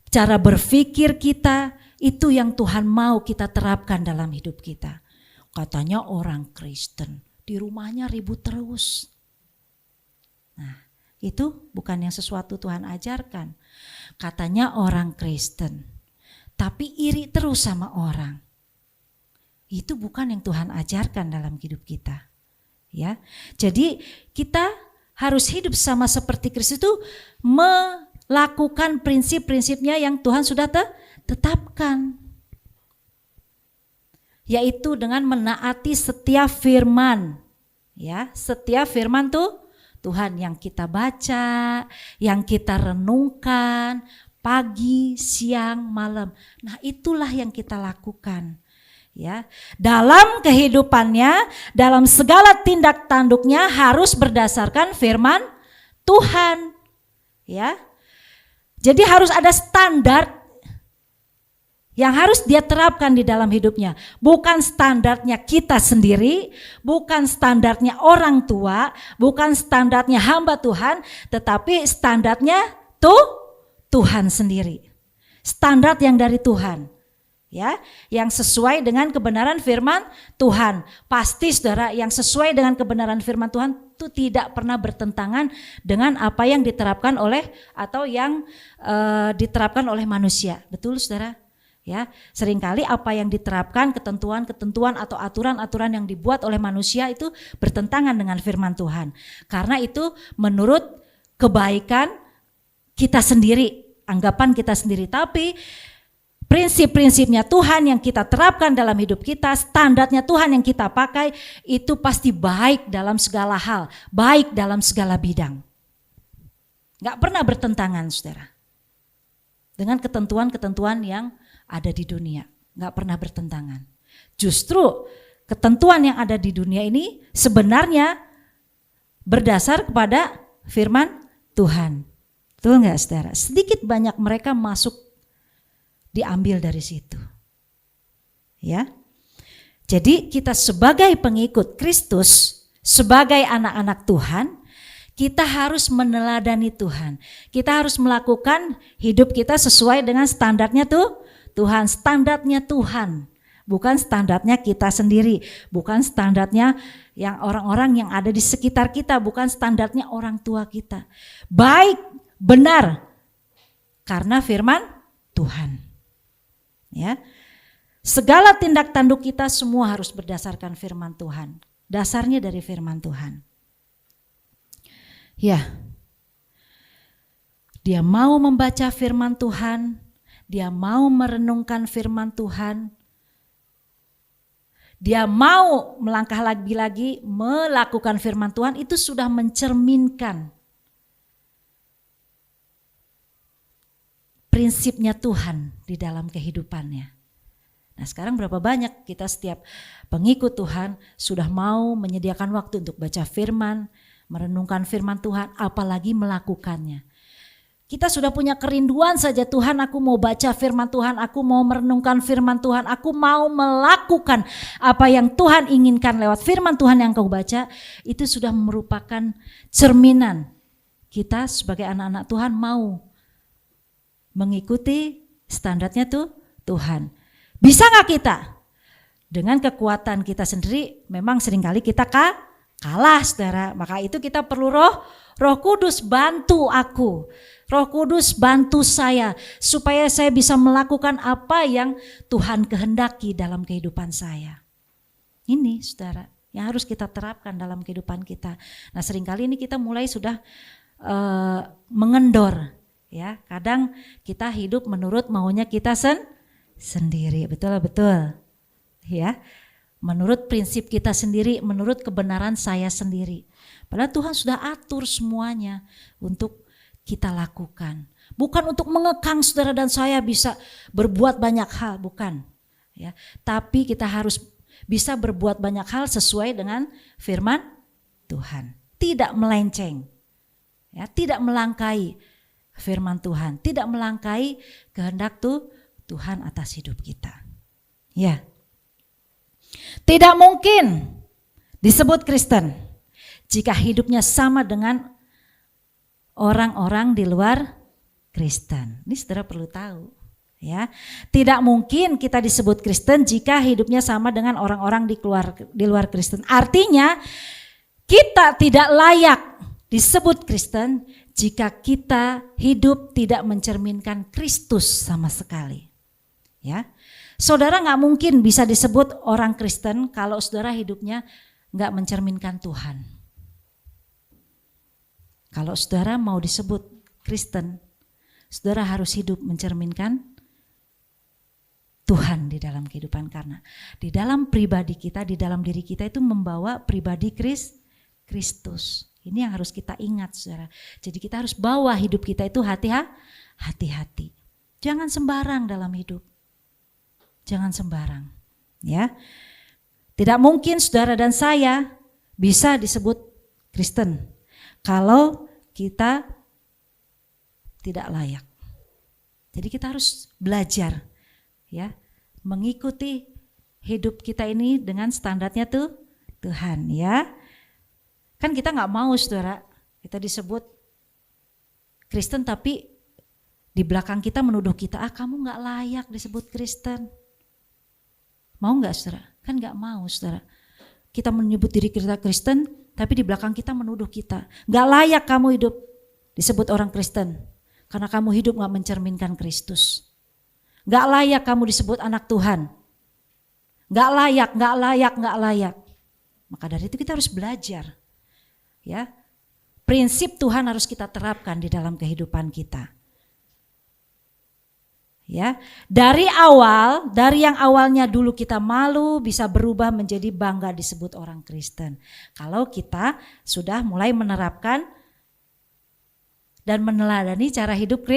cara berpikir kita, itu yang Tuhan mau kita terapkan dalam hidup kita. Katanya orang Kristen di rumahnya ribut terus. Nah, itu bukan yang sesuatu Tuhan ajarkan. Katanya orang Kristen tapi iri terus sama orang. Itu bukan yang Tuhan ajarkan dalam hidup kita. Ya. Jadi kita harus hidup sama seperti Kristus itu melakukan prinsip-prinsipnya yang Tuhan sudah tetapkan. Yaitu dengan menaati setiap firman. Ya, setiap firman Tuhan yang kita baca, yang kita renungkan, pagi, siang, malam. Nah, itulah yang kita lakukan. Ya, dalam kehidupannya, dalam segala tindak tanduknya harus berdasarkan firman Tuhan. Ya. Jadi harus ada standar yang harus dia terapkan di dalam hidupnya. Bukan standarnya kita sendiri, bukan standarnya orang tua, bukan standarnya hamba Tuhan, tetapi standarnya Tuhan sendiri. Standar yang dari Tuhan. Ya, yang sesuai dengan kebenaran firman Tuhan. Pasti saudara, yang sesuai dengan kebenaran firman Tuhan itu tidak pernah bertentangan dengan apa yang diterapkan oleh atau yang diterapkan oleh manusia. Betul saudara? Ya, seringkali apa yang diterapkan, ketentuan-ketentuan atau aturan-aturan yang dibuat oleh manusia itu bertentangan dengan firman Tuhan. Karena itu menurut kebaikan kita sendiri, anggapan kita sendiri, tapi prinsip-prinsipnya Tuhan yang kita terapkan dalam hidup kita, standarnya Tuhan yang kita pakai, itu pasti baik dalam segala hal, baik dalam segala bidang. Gak pernah bertentangan, saudara, dengan ketentuan-ketentuan yang ada di dunia. Gak pernah bertentangan. Justru ketentuan yang ada di dunia ini sebenarnya berdasar kepada firman Tuhan. Betul nggak saudara? Sedikit banyak mereka masuk diambil dari situ. Ya. Jadi kita sebagai pengikut Kristus, sebagai anak-anak Tuhan, kita harus meneladani Tuhan. Kita harus melakukan hidup kita sesuai dengan standarnya Tuhan, standarnya Tuhan. Bukan standarnya kita sendiri, bukan standarnya yang orang-orang yang ada di sekitar kita, bukan standarnya orang tua kita. Baik, benar, karena firman Tuhan. Ya, segala tindak tanduk kita semua harus berdasarkan firman Tuhan. Dasarnya dari firman Tuhan. Ya, dia mau membaca firman Tuhan, dia mau merenungkan firman Tuhan, dia mau melangkah lagi-lagi melakukan firman Tuhan, itu sudah mencerminkan prinsipnya Tuhan di dalam kehidupannya. Nah, sekarang berapa banyak kita setiap pengikut Tuhan sudah mau menyediakan waktu untuk baca firman, merenungkan firman Tuhan, apalagi melakukannya. Kita sudah punya kerinduan saja, Tuhan, aku mau baca firman Tuhan, aku mau merenungkan firman Tuhan, aku mau melakukan apa yang Tuhan inginkan lewat firman Tuhan yang kau baca. Itu sudah merupakan cerminan kita sebagai anak-anak Tuhan mau mengikuti standarnya Tuhan. Bisa gak kita? Dengan kekuatan kita sendiri memang seringkali kita Kalah saudara, maka itu kita perlu Roh Kudus bantu aku. Roh Kudus bantu saya supaya saya bisa melakukan apa yang Tuhan kehendaki dalam kehidupan saya. Ini saudara yang harus kita terapkan dalam kehidupan kita. Nah seringkali ini kita mulai sudah mengendor. Ya, kadang kita hidup menurut maunya kita sendiri, betul. Ya, menurut prinsip kita sendiri, menurut kebenaran saya sendiri. Padahal Tuhan sudah atur semuanya untuk kita lakukan. Bukan untuk mengekang saudara dan saya bisa berbuat banyak hal, bukan. Ya, tapi kita harus bisa berbuat banyak hal sesuai dengan firman Tuhan. Tidak melenceng, ya, tidak melangkai firman Tuhan, tidak melangkai kehendak Tuhan atas hidup kita. Ya. Tidak mungkin disebut Kristen jika hidupnya sama dengan orang-orang di luar Kristen. Ini saudara perlu tahu, ya. Tidak mungkin kita disebut Kristen jika hidupnya sama dengan orang-orang di luar Kristen. Artinya kita tidak layak disebut Kristen jika kita hidup tidak mencerminkan Kristus sama sekali. Ya, saudara nggak mungkin bisa disebut orang Kristen kalau saudara hidupnya nggak mencerminkan Tuhan. Kalau saudara mau disebut Kristen, saudara harus hidup mencerminkan Tuhan di dalam kehidupan, karena di dalam pribadi kita, di dalam diri kita itu membawa pribadi Kristus. Ini yang harus kita ingat saudara. Jadi kita harus bawa hidup kita itu hati-hati. Jangan sembarang dalam hidup. Jangan sembarang. Ya. Tidak mungkin saudara dan saya bisa disebut Kristen kalau kita tidak layak. Jadi kita harus belajar, ya, mengikuti hidup kita ini dengan standarnya Tuhan, ya. Kan kita nggak mau saudara, kita disebut Kristen tapi di belakang kita menuduh kita, kamu nggak layak disebut Kristen. Mau nggak saudara? Kan nggak mau saudara. Kita menyebut diri kita Kristen tapi di belakang kita menuduh kita, nggak layak kamu hidup disebut orang Kristen karena kamu hidup nggak mencerminkan Kristus. Nggak layak kamu disebut anak Tuhan. Nggak layak. Maka dari itu kita harus belajar. Ya, prinsip Tuhan harus kita terapkan di dalam kehidupan kita. Ya, dari yang awalnya dulu kita malu bisa berubah menjadi bangga disebut orang Kristen. Kalau kita sudah mulai menerapkan dan meneladani cara hidup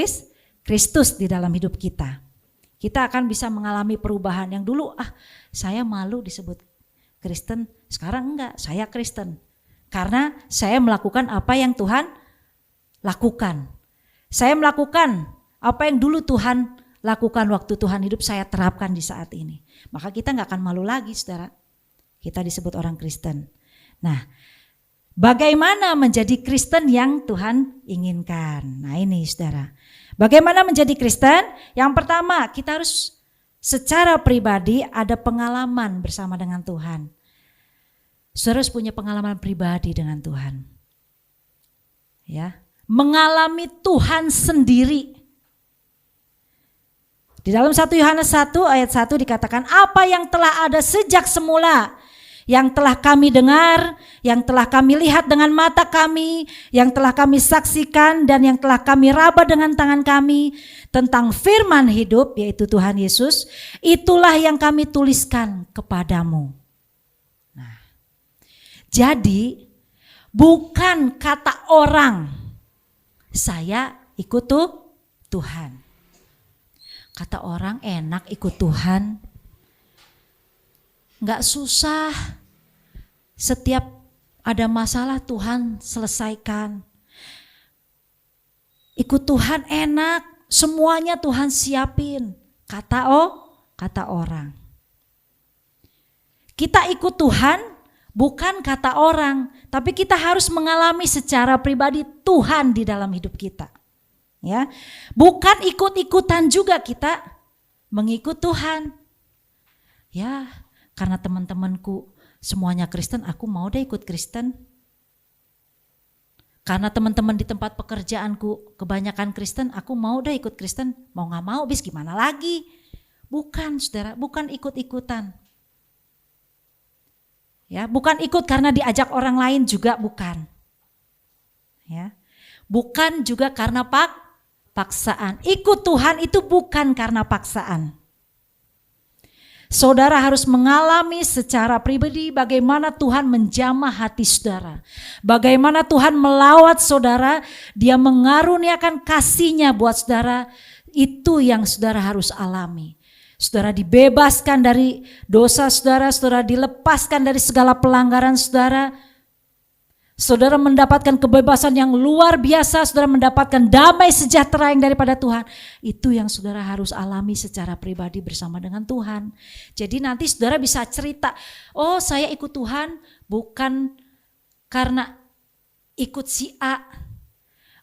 Kristus di dalam hidup kita. Kita akan bisa mengalami perubahan. Yang dulu saya malu disebut Kristen, sekarang enggak, saya Kristen. Karena saya melakukan apa yang Tuhan lakukan. Saya melakukan apa yang dulu Tuhan lakukan waktu Tuhan hidup, saya terapkan di saat ini. Maka kita gak akan malu lagi saudara. Kita disebut orang Kristen. Nah, bagaimana menjadi Kristen yang Tuhan inginkan? Nah ini saudara. Bagaimana menjadi Kristen? Yang pertama kita harus secara pribadi ada pengalaman bersama dengan Tuhan. Saudara harus punya pengalaman pribadi dengan Tuhan. Ya, mengalami Tuhan sendiri. Di dalam 1 Yohanes 1 ayat 1 dikatakan, apa yang telah ada sejak semula, yang telah kami dengar, yang telah kami lihat dengan mata kami, yang telah kami saksikan dan yang telah kami raba dengan tangan kami tentang firman hidup, yaitu Tuhan Yesus, itulah yang kami tuliskan kepadamu. Jadi bukan kata orang, saya ikut Tuhan. Kata orang enak ikut Tuhan, gak susah. Setiap ada masalah Tuhan selesaikan. Ikut Tuhan enak, semuanya Tuhan siapin. Kata orang. Kita ikut Tuhan bukan kata orang, tapi kita harus mengalami secara pribadi Tuhan di dalam hidup kita. Ya, bukan ikut-ikutan juga kita mengikut Tuhan. Ya, karena teman-temanku semuanya Kristen, aku mau deh ikut Kristen. Karena teman-teman di tempat pekerjaanku kebanyakan Kristen, aku mau deh ikut Kristen. Mau gak mau, bis gimana lagi? Bukan saudara, bukan ikut-ikutan. Ya, bukan ikut karena diajak orang lain juga bukan. Ya. Bukan juga karena paksaan. Ikut Tuhan itu bukan karena paksaan. Saudara harus mengalami secara pribadi bagaimana Tuhan menjamah hati saudara. Bagaimana Tuhan melawat saudara, Dia mengaruniakan kasih-Nya buat saudara. Itu yang saudara harus alami. Saudara dibebaskan dari dosa saudara, saudara dilepaskan dari segala pelanggaran saudara. Saudara mendapatkan kebebasan yang luar biasa, saudara mendapatkan damai sejahtera yang daripada Tuhan. Itu yang saudara harus alami secara pribadi bersama dengan Tuhan. Jadi nanti saudara bisa cerita, oh saya ikut Tuhan bukan karena ikut si A.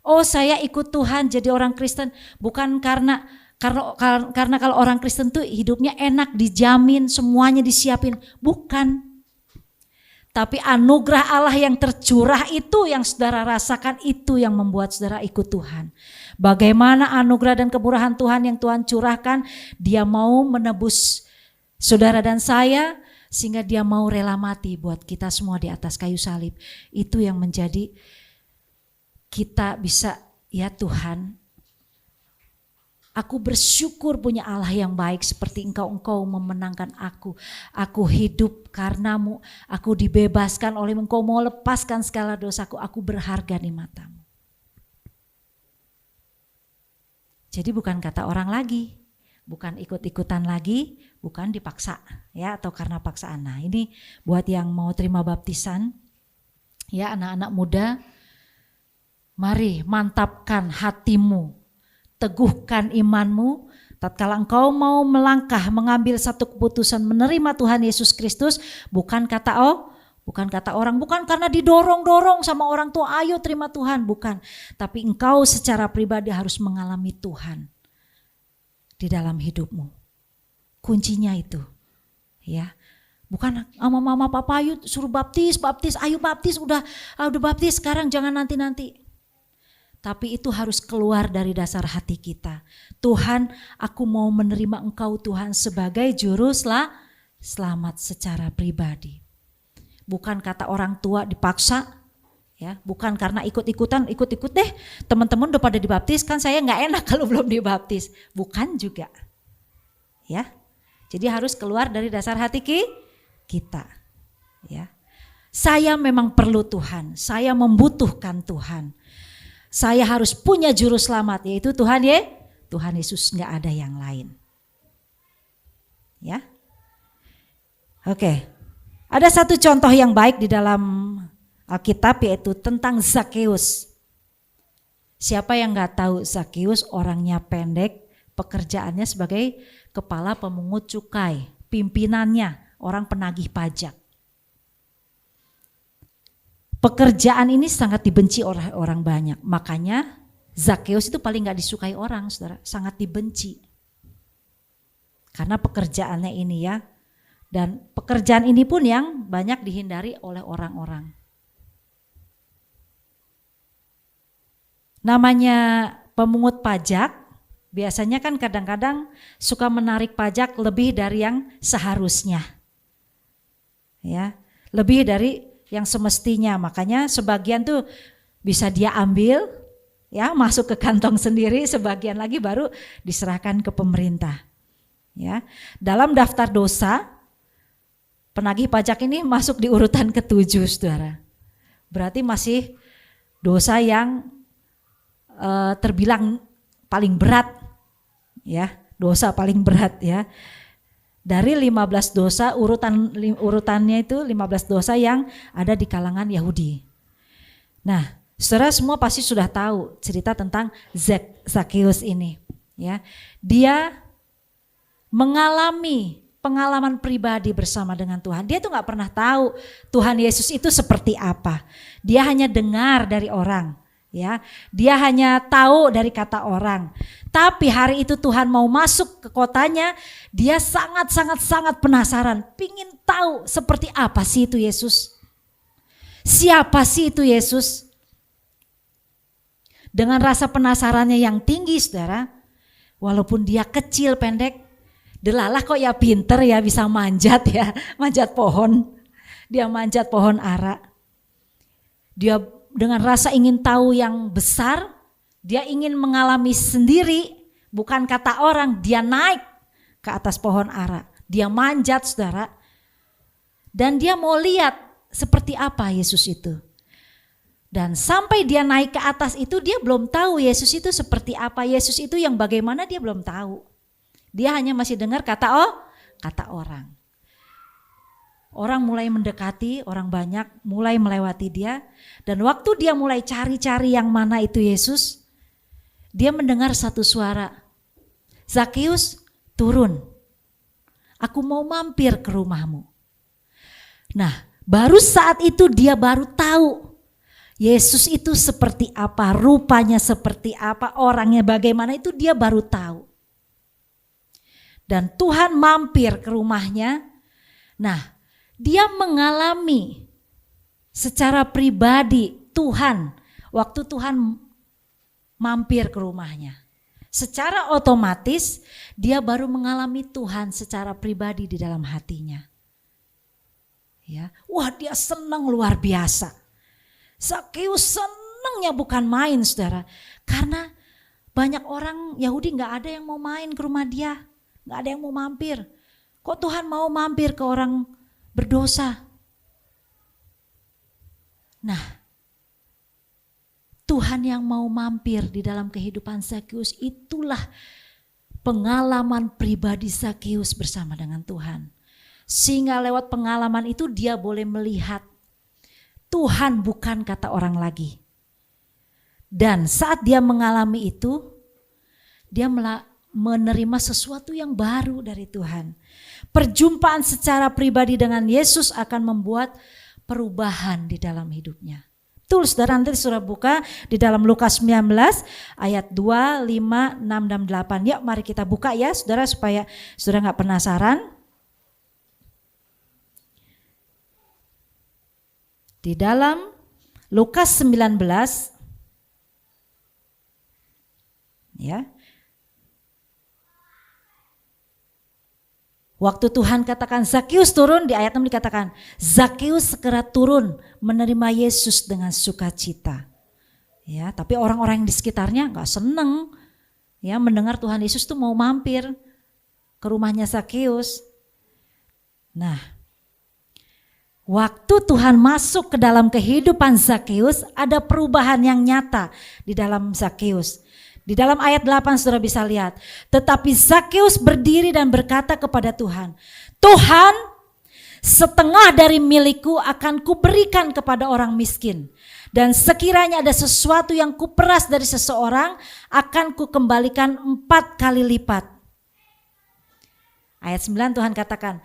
Oh saya ikut Tuhan jadi orang Kristen bukan karena kalau orang Kristen tuh hidupnya enak, dijamin, semuanya disiapin. Bukan. Tapi anugerah Allah yang tercurah itu yang saudara rasakan, itu yang membuat saudara ikut Tuhan. Bagaimana anugerah dan kemurahan Tuhan yang Tuhan curahkan, Dia mau menebus saudara dan saya, sehingga Dia mau rela mati buat kita semua di atas kayu salib. Itu yang menjadi kita bisa, ya Tuhan, aku bersyukur punya Allah yang baik seperti Engkau memenangkan aku. Aku hidup karenamu, aku dibebaskan oleh Engkau, mau lepaskan segala dosaku, aku berharga di matamu. Jadi bukan kata orang lagi, bukan ikut-ikutan lagi, bukan dipaksa ya atau karena paksaan. Nah ini buat yang mau terima baptisan, ya anak-anak muda, mari mantapkan hatimu. Teguhkan imanmu, tatkala engkau mau melangkah mengambil satu keputusan menerima Tuhan Yesus Kristus, bukan kata orang, bukan karena didorong-dorong sama orang tua, ayo terima Tuhan, bukan. Tapi engkau secara pribadi harus mengalami Tuhan di dalam hidupmu. Kuncinya itu, ya. Bukan mama papa ayo suruh baptis, ayo baptis, udah baptis sekarang, jangan nanti. Tapi itu harus keluar dari dasar hati kita. Tuhan, aku mau menerima Engkau Tuhan sebagai juru selamat secara pribadi. Bukan kata orang tua dipaksa, ya, bukan karena ikut deh. Teman-teman udah pada dibaptis, kan saya nggak enak kalau belum dibaptis. Bukan juga, ya. Jadi harus keluar dari dasar hati kita, ya. Saya memang perlu Tuhan, saya membutuhkan Tuhan. Saya harus punya juru selamat, yaitu Tuhan Yesus, nggak ada yang lain. Ya, oke. Ada satu contoh yang baik di dalam Alkitab, yaitu tentang Zakeus. Siapa yang nggak tahu Zakeus? Orangnya pendek, pekerjaannya sebagai kepala pemungut cukai, pimpinannya orang penagih pajak. Pekerjaan ini sangat dibenci oleh orang banyak, makanya Zakeus itu paling gak disukai orang, saudara, sangat dibenci. Karena pekerjaannya ini ya, dan pekerjaan ini pun yang banyak dihindari oleh orang-orang. Namanya pemungut pajak, biasanya kan kadang-kadang suka menarik pajak lebih dari yang seharusnya. Ya, lebih dari yang semestinya, makanya sebagian tuh bisa dia ambil, ya masuk ke kantong sendiri, sebagian lagi baru diserahkan ke pemerintah. Ya, dalam daftar dosa penagih pajak ini masuk di urutan ke-7, saudara. Berarti masih dosa yang terbilang paling berat, ya dosa paling berat ya. Dari 15 dosa urutannya itu 15 dosa yang ada di kalangan Yahudi. Nah, saudara semua pasti sudah tahu cerita tentang Zakeus ini, ya. Dia mengalami pengalaman pribadi bersama dengan Tuhan. Dia tuh nggak pernah tahu Tuhan Yesus itu seperti apa. Dia hanya dengar dari orang, Ya, dia hanya tahu dari kata orang. Tapi hari itu Tuhan mau masuk ke kotanya, dia sangat penasaran, pingin tahu seperti apa sih itu Yesus. Siapa sih itu Yesus? Dengan rasa penasarannya yang tinggi, saudara, walaupun dia kecil pendek, delalah kok ya pinter ya, bisa manjat ya, manjat pohon. Dia manjat pohon ara. Dia dengan rasa ingin tahu yang besar, dia ingin mengalami sendiri, bukan kata orang, dia naik ke atas pohon ara. Dia manjat, saudara. Dan dia mau lihat seperti apa Yesus itu. Dan sampai dia naik ke atas itu, dia belum tahu Yesus itu seperti apa. Yesus itu yang bagaimana dia belum tahu. Dia hanya masih dengar kata orang. Orang mulai mendekati, orang banyak mulai melewati dia. Dan waktu dia mulai cari-cari yang mana itu Yesus, dia mendengar satu suara. Zakeus, turun. Aku mau mampir ke rumahmu. Nah, baru saat itu dia baru tahu Yesus itu seperti apa, rupanya seperti apa, orangnya bagaimana, itu dia baru tahu. Dan Tuhan mampir ke rumahnya. Nah, dia mengalami secara pribadi Tuhan, waktu Tuhan mampir ke rumahnya. Secara otomatis dia baru mengalami Tuhan secara pribadi di dalam hatinya. Ya, wah dia senang luar biasa. Zakeus senangnya bukan main, saudara. Karena banyak orang Yahudi gak ada yang mau main ke rumah dia. Gak ada yang mau mampir. Kok Tuhan mau mampir ke orang berdosa? Nah, Tuhan yang mau mampir di dalam kehidupan Zakeus, itulah pengalaman pribadi Zakeus bersama dengan Tuhan. Sehingga lewat pengalaman itu dia boleh melihat Tuhan bukan kata orang lagi. Dan saat dia mengalami itu, dia menerima sesuatu yang baru dari Tuhan. Perjumpaan secara pribadi dengan Yesus akan membuat perubahan di dalam hidupnya. Betul, saudara, nanti saudara buka di dalam Lukas 19 ayat 2, 5, 6, dan 8. Yuk mari kita buka ya saudara, supaya saudara gak penasaran. Di dalam Lukas 19 ya. Waktu Tuhan katakan Zakeus turun, di ayat 6 dikatakan Zakeus segera turun menerima Yesus dengan sukacita. Ya, tapi orang-orang yang di sekitarnya enggak seneng ya mendengar Tuhan Yesus tuh mau mampir ke rumahnya Zakeus. Nah, waktu Tuhan masuk ke dalam kehidupan Zakeus, ada perubahan yang nyata di dalam Zakeus. Di dalam ayat 8 saudara bisa lihat. Tetapi Zakeus berdiri dan berkata kepada Tuhan, Tuhan, setengah dari milikku akan kuberikan kepada orang miskin. Dan sekiranya ada sesuatu yang kuperas dari seseorang, akan kukembalikan 4 kali lipat. Ayat 9 Tuhan katakan,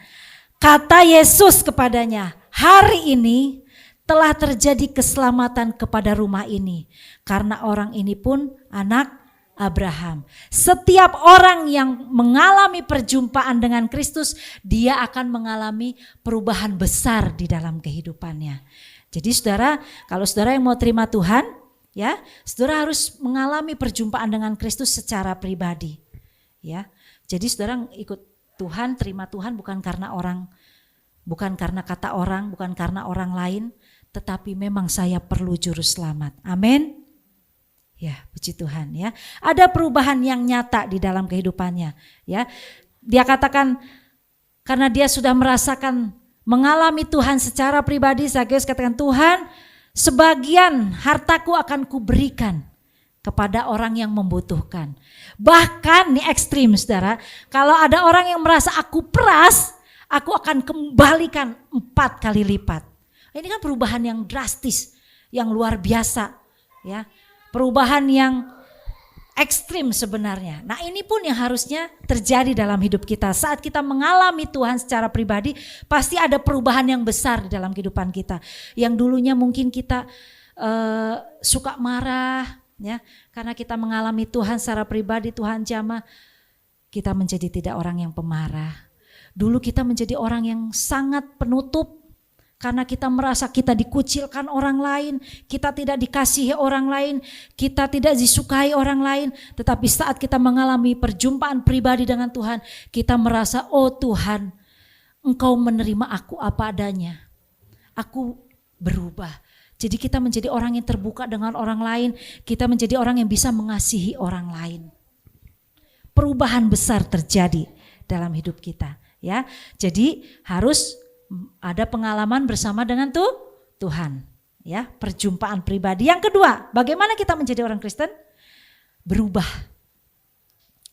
kata Yesus kepadanya, hari ini telah terjadi keselamatan kepada rumah ini. Karena orang ini pun anak Abraham. Setiap orang yang mengalami perjumpaan dengan Kristus, dia akan mengalami perubahan besar di dalam kehidupannya. Jadi saudara, kalau saudara yang mau terima Tuhan, ya, saudara harus mengalami perjumpaan dengan Kristus secara pribadi. Ya. Jadi saudara ikut Tuhan, terima Tuhan bukan karena orang, bukan karena kata orang, bukan karena orang lain, tetapi memang saya perlu juru selamat. Amin. Ya, puji Tuhan ya. Ada perubahan yang nyata di dalam kehidupannya ya. Dia katakan karena dia sudah merasakan mengalami Tuhan secara pribadi, Zakeus katakan, Tuhan, sebagian hartaku akan kuberikan kepada orang yang membutuhkan. Bahkan nih ekstrim saudara, kalau ada orang yang merasa aku peras, aku akan kembalikan 4 kali lipat. Ini kan perubahan yang drastis, yang luar biasa ya. Perubahan yang ekstrim sebenarnya. Nah ini pun yang harusnya terjadi dalam hidup kita. Saat kita mengalami Tuhan secara pribadi, pasti ada perubahan yang besar di dalam kehidupan kita. Yang dulunya mungkin kita suka marah, ya, karena kita mengalami Tuhan secara pribadi, Tuhan jamah, kita menjadi tidak orang yang pemarah. Dulu kita menjadi orang yang sangat penutup, karena kita merasa kita dikucilkan orang lain, kita tidak dikasihi orang lain, kita tidak disukai orang lain. Tetapi saat kita mengalami perjumpaan pribadi dengan Tuhan, kita merasa, oh Tuhan, Engkau menerima aku apa adanya. Aku berubah. Jadi kita menjadi orang yang terbuka dengan orang lain, kita menjadi orang yang bisa mengasihi orang lain. Perubahan besar terjadi dalam hidup kita, ya. Jadi harus ada pengalaman bersama dengan Tuhan, ya, perjumpaan pribadi. Yang kedua, bagaimana kita menjadi orang Kristen? Berubah,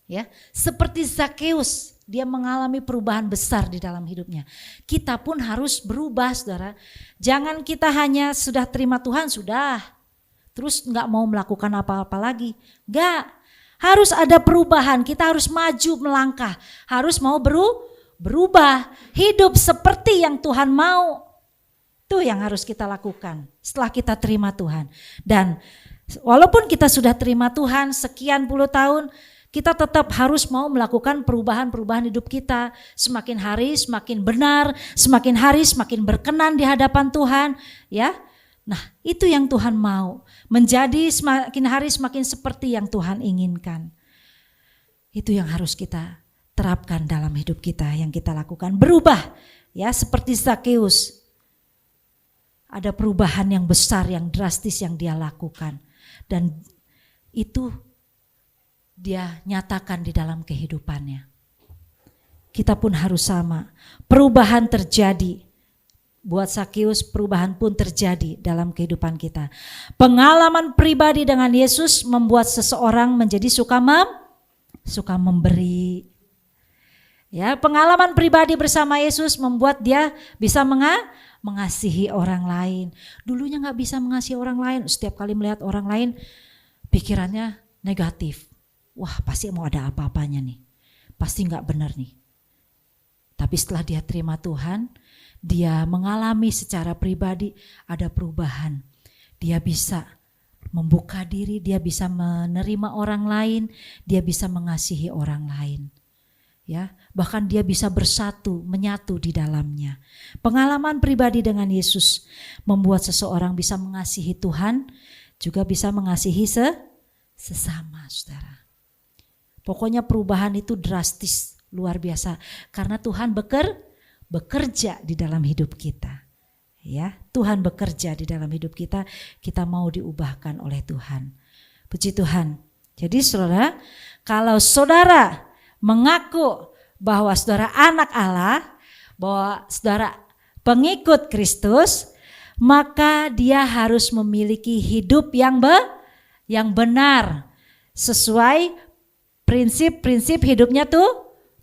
ya, seperti Zakeus, dia mengalami perubahan besar di dalam hidupnya. Kita pun harus berubah, saudara. Jangan kita hanya sudah terima Tuhan, sudah, terus nggak mau melakukan apa-apa lagi. Nggak, harus ada perubahan. Kita harus maju melangkah, harus mau berubah, hidup seperti yang Tuhan mau. Itu yang harus kita lakukan setelah kita terima Tuhan. Dan walaupun kita sudah terima Tuhan sekian puluh tahun, kita tetap harus mau melakukan perubahan-perubahan hidup kita. Semakin hari semakin benar, semakin hari semakin berkenan di hadapan Tuhan, ya. Nah, itu yang Tuhan mau. Menjadi semakin hari semakin seperti yang Tuhan inginkan. Itu yang harus kita terapkan dalam hidup kita, yang kita lakukan. Berubah, ya, seperti Zakeus. Ada perubahan yang besar, yang drastis yang dia lakukan. Dan itu dia nyatakan di dalam kehidupannya. Kita pun harus sama. Perubahan terjadi. Buat Zakeus, perubahan pun terjadi dalam kehidupan kita. Pengalaman pribadi dengan Yesus membuat seseorang menjadi suka memberi. Ya, pengalaman pribadi bersama Yesus membuat dia bisa mengasihi orang lain. Dulunya nggak bisa mengasihi orang lain. Setiap kali melihat orang lain, pikirannya negatif. Wah, pasti mau ada apa-apanya nih. Pasti nggak benar nih. Tapi setelah dia terima Tuhan, dia mengalami secara pribadi ada perubahan. Dia bisa membuka diri, dia bisa menerima orang lain, dia bisa mengasihi orang lain. Ya, bahkan dia bisa bersatu, menyatu di dalamnya. Pengalaman pribadi dengan Yesus membuat seseorang bisa mengasihi Tuhan, juga bisa mengasihi sesama, saudara. Pokoknya perubahan itu drastis, luar biasa, karena Tuhan bekerja di dalam hidup kita. Ya, Tuhan bekerja di dalam hidup kita, kita mau diubahkan oleh Tuhan. Puji Tuhan. Jadi saudara, kalau saudara mengaku bahwa saudara anak Allah, bahwa saudara pengikut Kristus, maka dia harus memiliki hidup yang benar sesuai prinsip-prinsip hidupnya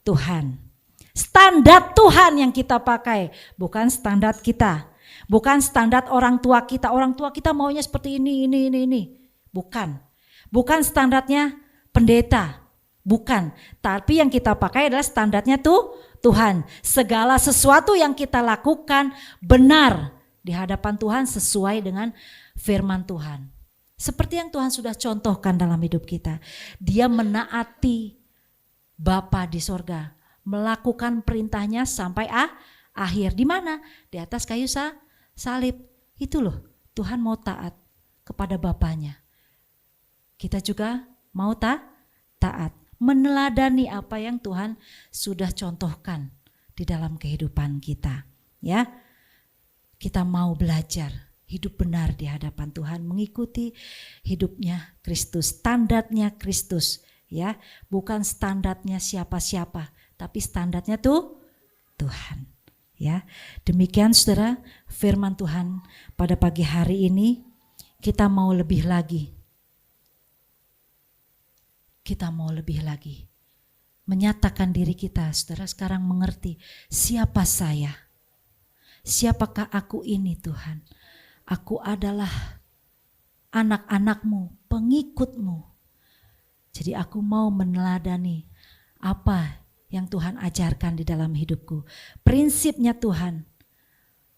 Tuhan. Standar Tuhan yang kita pakai, bukan standar kita, bukan standar orang tua kita. Orang tua kita maunya seperti ini. Bukan standarnya pendeta. Bukan, tapi yang kita pakai adalah standarnya Tuhan. Segala sesuatu yang kita lakukan benar di hadapan Tuhan sesuai dengan firman Tuhan. Seperti yang Tuhan sudah contohkan dalam hidup kita. Dia menaati Bapa di sorga, melakukan perintahnya sampai akhir. Di mana? Di atas kayu salib. Itu loh, Tuhan mau taat kepada Bapanya. Kita juga mau taat. Meneladani apa yang Tuhan sudah contohkan di dalam kehidupan kita, ya. Kita mau belajar hidup benar di hadapan Tuhan, mengikuti hidupnya Kristus, standarnya Kristus, ya. Bukan standarnya siapa-siapa, tapi standarnya Tuhan, ya. Demikian saudara firman Tuhan pada pagi hari ini. Kita mau lebih lagi. Kita mau lebih lagi menyatakan diri kita, saudara sekarang mengerti siapa saya. Siapakah aku ini Tuhan? Aku adalah anak-anak-Mu, pengikut-Mu. Jadi aku mau meneladani apa yang Tuhan ajarkan di dalam hidupku. Prinsipnya Tuhan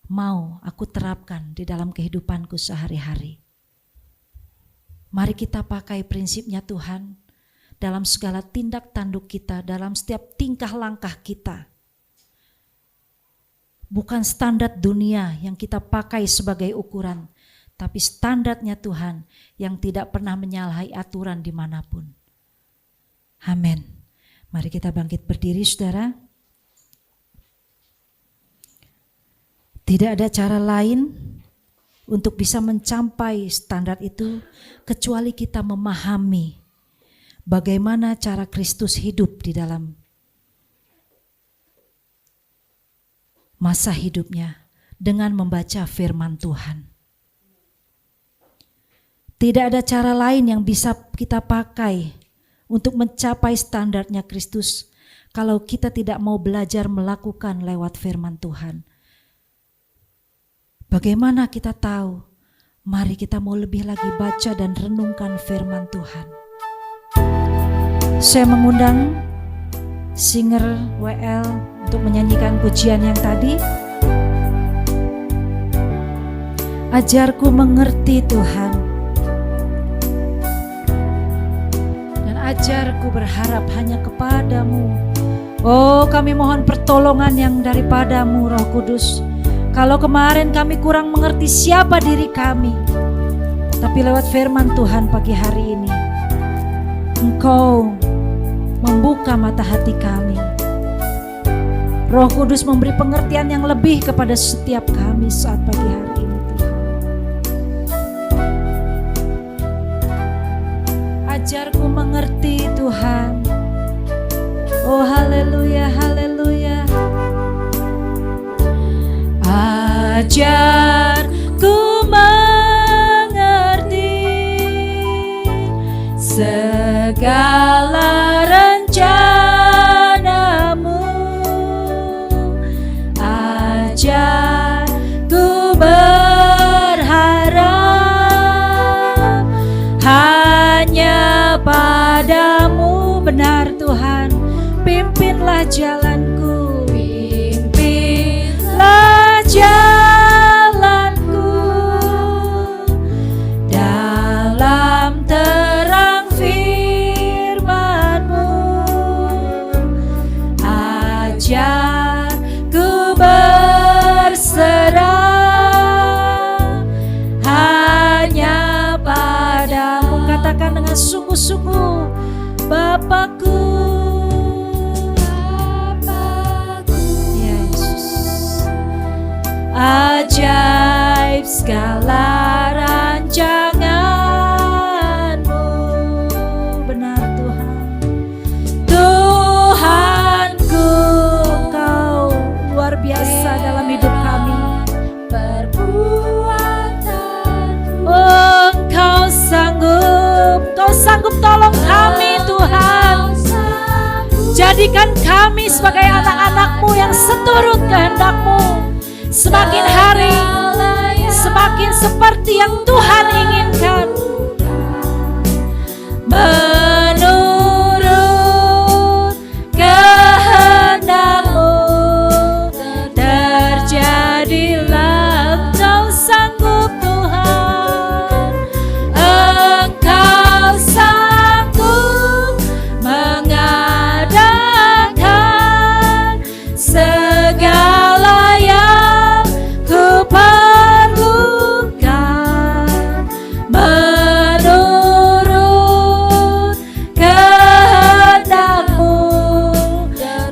mau aku terapkan di dalam kehidupanku sehari-hari. Mari kita pakai prinsipnya Tuhan dalam segala tindak tanduk kita, dalam setiap tingkah langkah kita. Bukan standar dunia yang kita pakai sebagai ukuran, tapi standarnya Tuhan yang tidak pernah menyalahi aturan dimanapun. Amin. Mari kita bangkit berdiri, saudara. Tidak ada cara lain untuk bisa mencapai standar itu kecuali kita memahami bagaimana cara Kristus hidup di dalam masa hidupnya dengan membaca firman Tuhan. Tidak ada cara lain yang bisa kita pakai untuk mencapai standarnya Kristus kalau kita tidak mau belajar melakukan lewat firman Tuhan. Bagaimana kita tahu? Mari kita mau lebih lagi baca dan renungkan firman Tuhan. Saya mengundang singer WL untuk menyanyikan pujian yang tadi. Ajarku mengerti Tuhan, dan ajarku berharap hanya kepadamu. Oh, kami mohon pertolongan yang daripadamu, Roh Kudus. Kalau kemarin kami kurang mengerti siapa diri kami, tapi lewat firman Tuhan pagi hari ini, Engkau membuka mata hati kami. Roh Kudus memberi pengertian yang lebih kepada setiap kami saat pagi hari ini, Tuhan. Ajarku mengerti Tuhan. Oh haleluya, haleluya. Ajarku mengerti segala rencanamu. Ajarku berharap hanya padamu. Benar Tuhan, pimpinlah jalanku, pimpinlah jalanku dalam terang firman-Mu. Ajarku berserah hanya padamu. Katakan dengan sungguh-sungguh, Bapakku. Ajaib segala rancangan-Mu. Benar Tuhan, Tuhanku, Engkau luar biasa dalam hidup kami. Oh, Engkau sanggup tolong kami Tuhan. Jadikan kami sebagai anak-anak-Mu yang seturut kehendak-Mu. Semakin hari, semakin seperti yang Tuhan inginkan. Menurut kehendak-Mu, terjadilah. Engkau sanggup Tuhan. Engkau sanggup mengadakan segala yang kuperlukan. Menurut kehendak-Mu,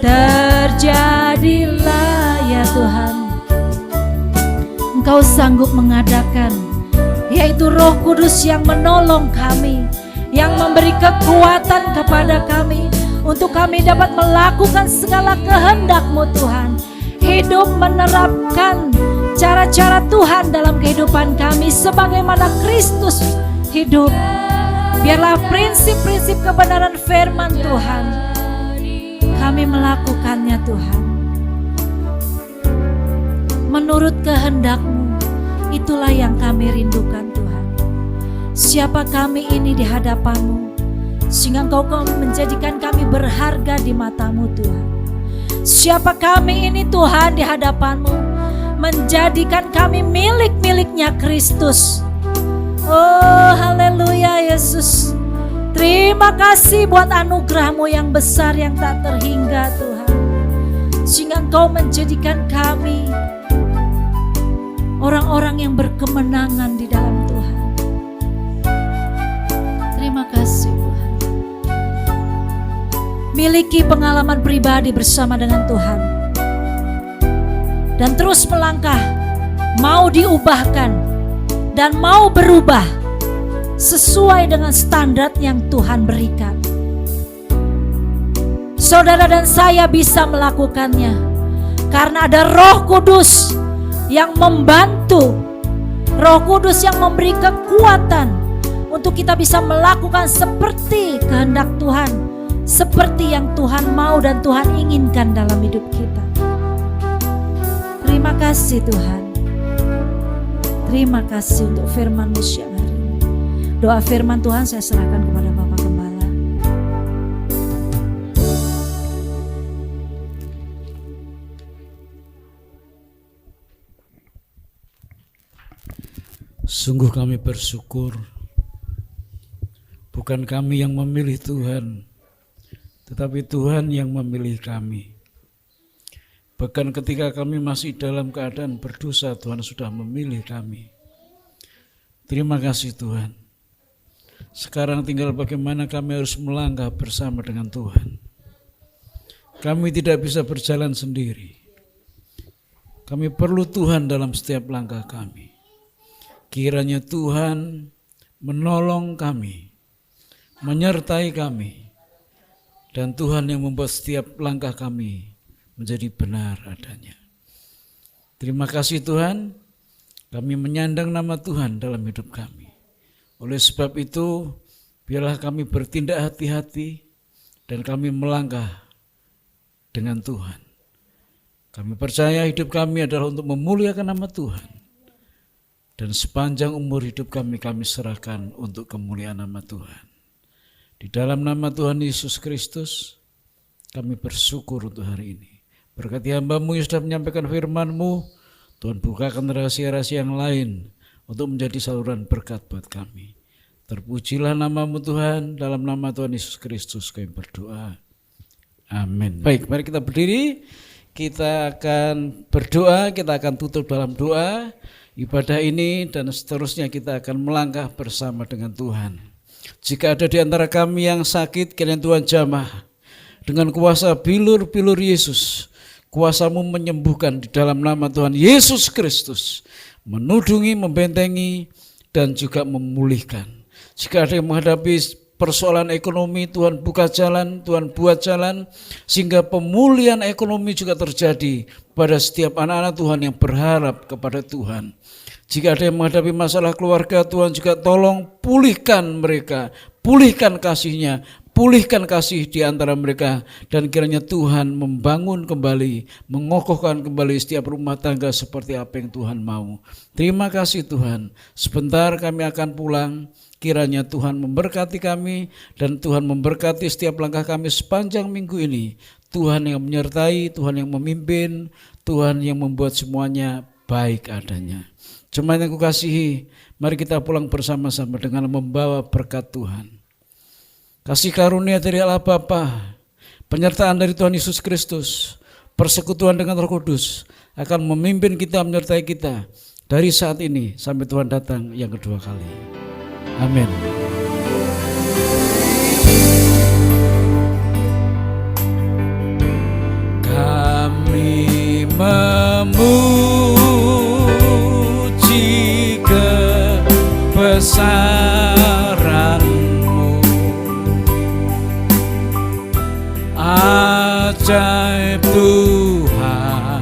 terjadilah ya Tuhan. Engkau sanggup mengadakan, yaitu Roh Kudus yang menolong kami, yang memberi kekuatan kepada kami untuk kami dapat melakukan segala kehendak-Mu Tuhan. Hidup menerapkan cara-cara Tuhan dalam kehidupan kami sebagaimana Kristus hidup. Biarlah prinsip-prinsip kebenaran firman Tuhan kami melakukannya Tuhan. Menurut kehendak-Mu, itulah yang kami rindukan Tuhan. Siapa kami ini di hadapan-Mu, sehingga Engkau menjadikan kami berharga di mata-Mu Tuhan. Siapa kami ini Tuhan di hadapan-Mu, menjadikan kami milik-miliknya Kristus. Oh haleluya. Haleluya Yesus. Terima kasih buat anugerah-Mu yang besar yang tak terhingga Tuhan. Sehingga Engkau menjadikan kami orang-orang yang berkemenangan di dalam Tuhan. Terima kasih Tuhan. Miliki pengalaman pribadi bersama dengan Tuhan. Dan terus melangkah, mau diubahkan dan mau berubah sesuai dengan standar yang Tuhan berikan. Saudara dan saya bisa melakukannya karena ada Roh Kudus yang membantu, Roh Kudus yang memberi kekuatan untuk kita bisa melakukan seperti kehendak Tuhan, seperti yang Tuhan mau dan Tuhan inginkan dalam hidup kita. Terima kasih Tuhan. Terima kasih untuk firman-Mu siang hari ini. Doa firman Tuhan saya serahkan kepada Bapak Gembala. Sungguh kami bersyukur, bukan kami yang memilih Tuhan, tetapi Tuhan yang memilih kami. Bahkan ketika kami masih dalam keadaan berdosa, Tuhan sudah memilih kami. Terima kasih Tuhan. Sekarang tinggal bagaimana kami harus melangkah bersama dengan Tuhan. Kami tidak bisa berjalan sendiri. Kami perlu Tuhan dalam setiap langkah kami. Kiranya Tuhan menolong kami, menyertai kami, dan Tuhan yang membuat setiap langkah kami menjadi benar adanya. Terima kasih Tuhan, kami menyandang nama Tuhan dalam hidup kami. Oleh sebab itu, biarlah kami bertindak hati-hati dan kami melangkah dengan Tuhan. Kami percaya hidup kami adalah untuk memuliakan nama Tuhan. Dan sepanjang umur hidup kami serahkan untuk kemuliaan nama Tuhan. Di dalam nama Tuhan Yesus Kristus, kami bersyukur untuk hari ini. Berkati hamba-Mu yang sudah menyampaikan firman-Mu, Tuhan bukakan rahasia-rahasia yang lain untuk menjadi saluran berkat buat kami. Terpujilah nama-Mu Tuhan, dalam nama Tuhan Yesus Kristus kami berdoa. Amin. Baik, mari kita berdiri. Kita akan berdoa, kita akan tutup dalam doa ibadah ini, dan seterusnya kita akan melangkah bersama dengan Tuhan. Jika ada di antara kami yang sakit, kiranya Tuhan jamah dengan kuasa bilur-bilur Yesus. Kuasa-Mu menyembuhkan di dalam nama Tuhan Yesus Kristus, menudungi, membentengi, dan juga memulihkan. Jika ada yang menghadapi persoalan ekonomi, Tuhan buka jalan, Tuhan buat jalan, sehingga pemulihan ekonomi juga terjadi pada setiap anak-anak Tuhan yang berharap kepada Tuhan. Jika ada yang menghadapi masalah keluarga, Tuhan juga tolong pulihkan mereka, pulihkan kasih-Nya, pulihkan kasih di antara mereka, dan kiranya Tuhan membangun kembali, mengokohkan kembali setiap rumah tangga seperti apa yang Tuhan mau. Terima kasih Tuhan. Sebentar kami akan pulang. Kiranya Tuhan memberkati kami dan Tuhan memberkati setiap langkah kami sepanjang minggu ini. Tuhan yang menyertai, Tuhan yang memimpin, Tuhan yang membuat semuanya baik adanya. Jemaat yang kukasihi, mari kita pulang bersama-sama dengan membawa berkat Tuhan. Kasih karunia dari Allah Bapa, penyertaan dari Tuhan Yesus Kristus, persekutuan dengan Roh Kudus akan memimpin kita, menyertai kita dari saat ini sampai Tuhan datang yang kedua kali. Amin. Kami memuji kebesaran-Mu, ajaib Tuhan,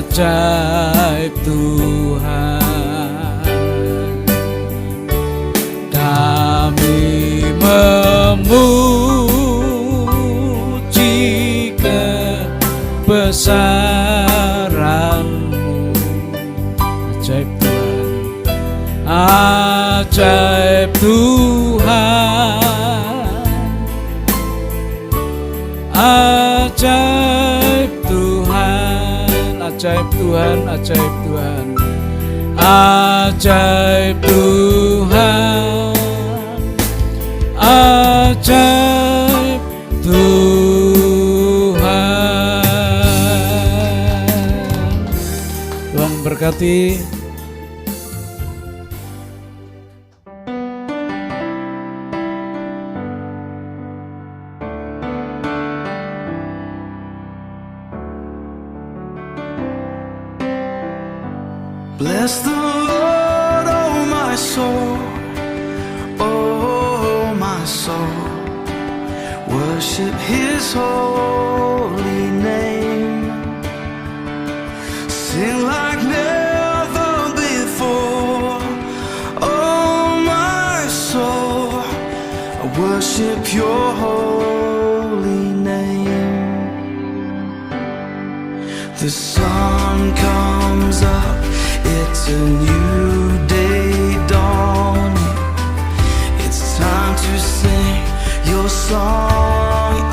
ajaib Tuhan. Kami memuji kebesaran-Mu, ajaib Tuhan, ajaib Tuhan, ajaib Tuhan, ajaib Tuhan, ajaib Tuhan, Ajaib Tuhan, ajaib Tuhan. Tuhan berkati. Bless the Lord, oh my soul, oh my soul. Worship His holy name. Sing like never before, oh my soul. I worship Your holy name. The sun comes up, it's a new day dawning. It's time to sing Your song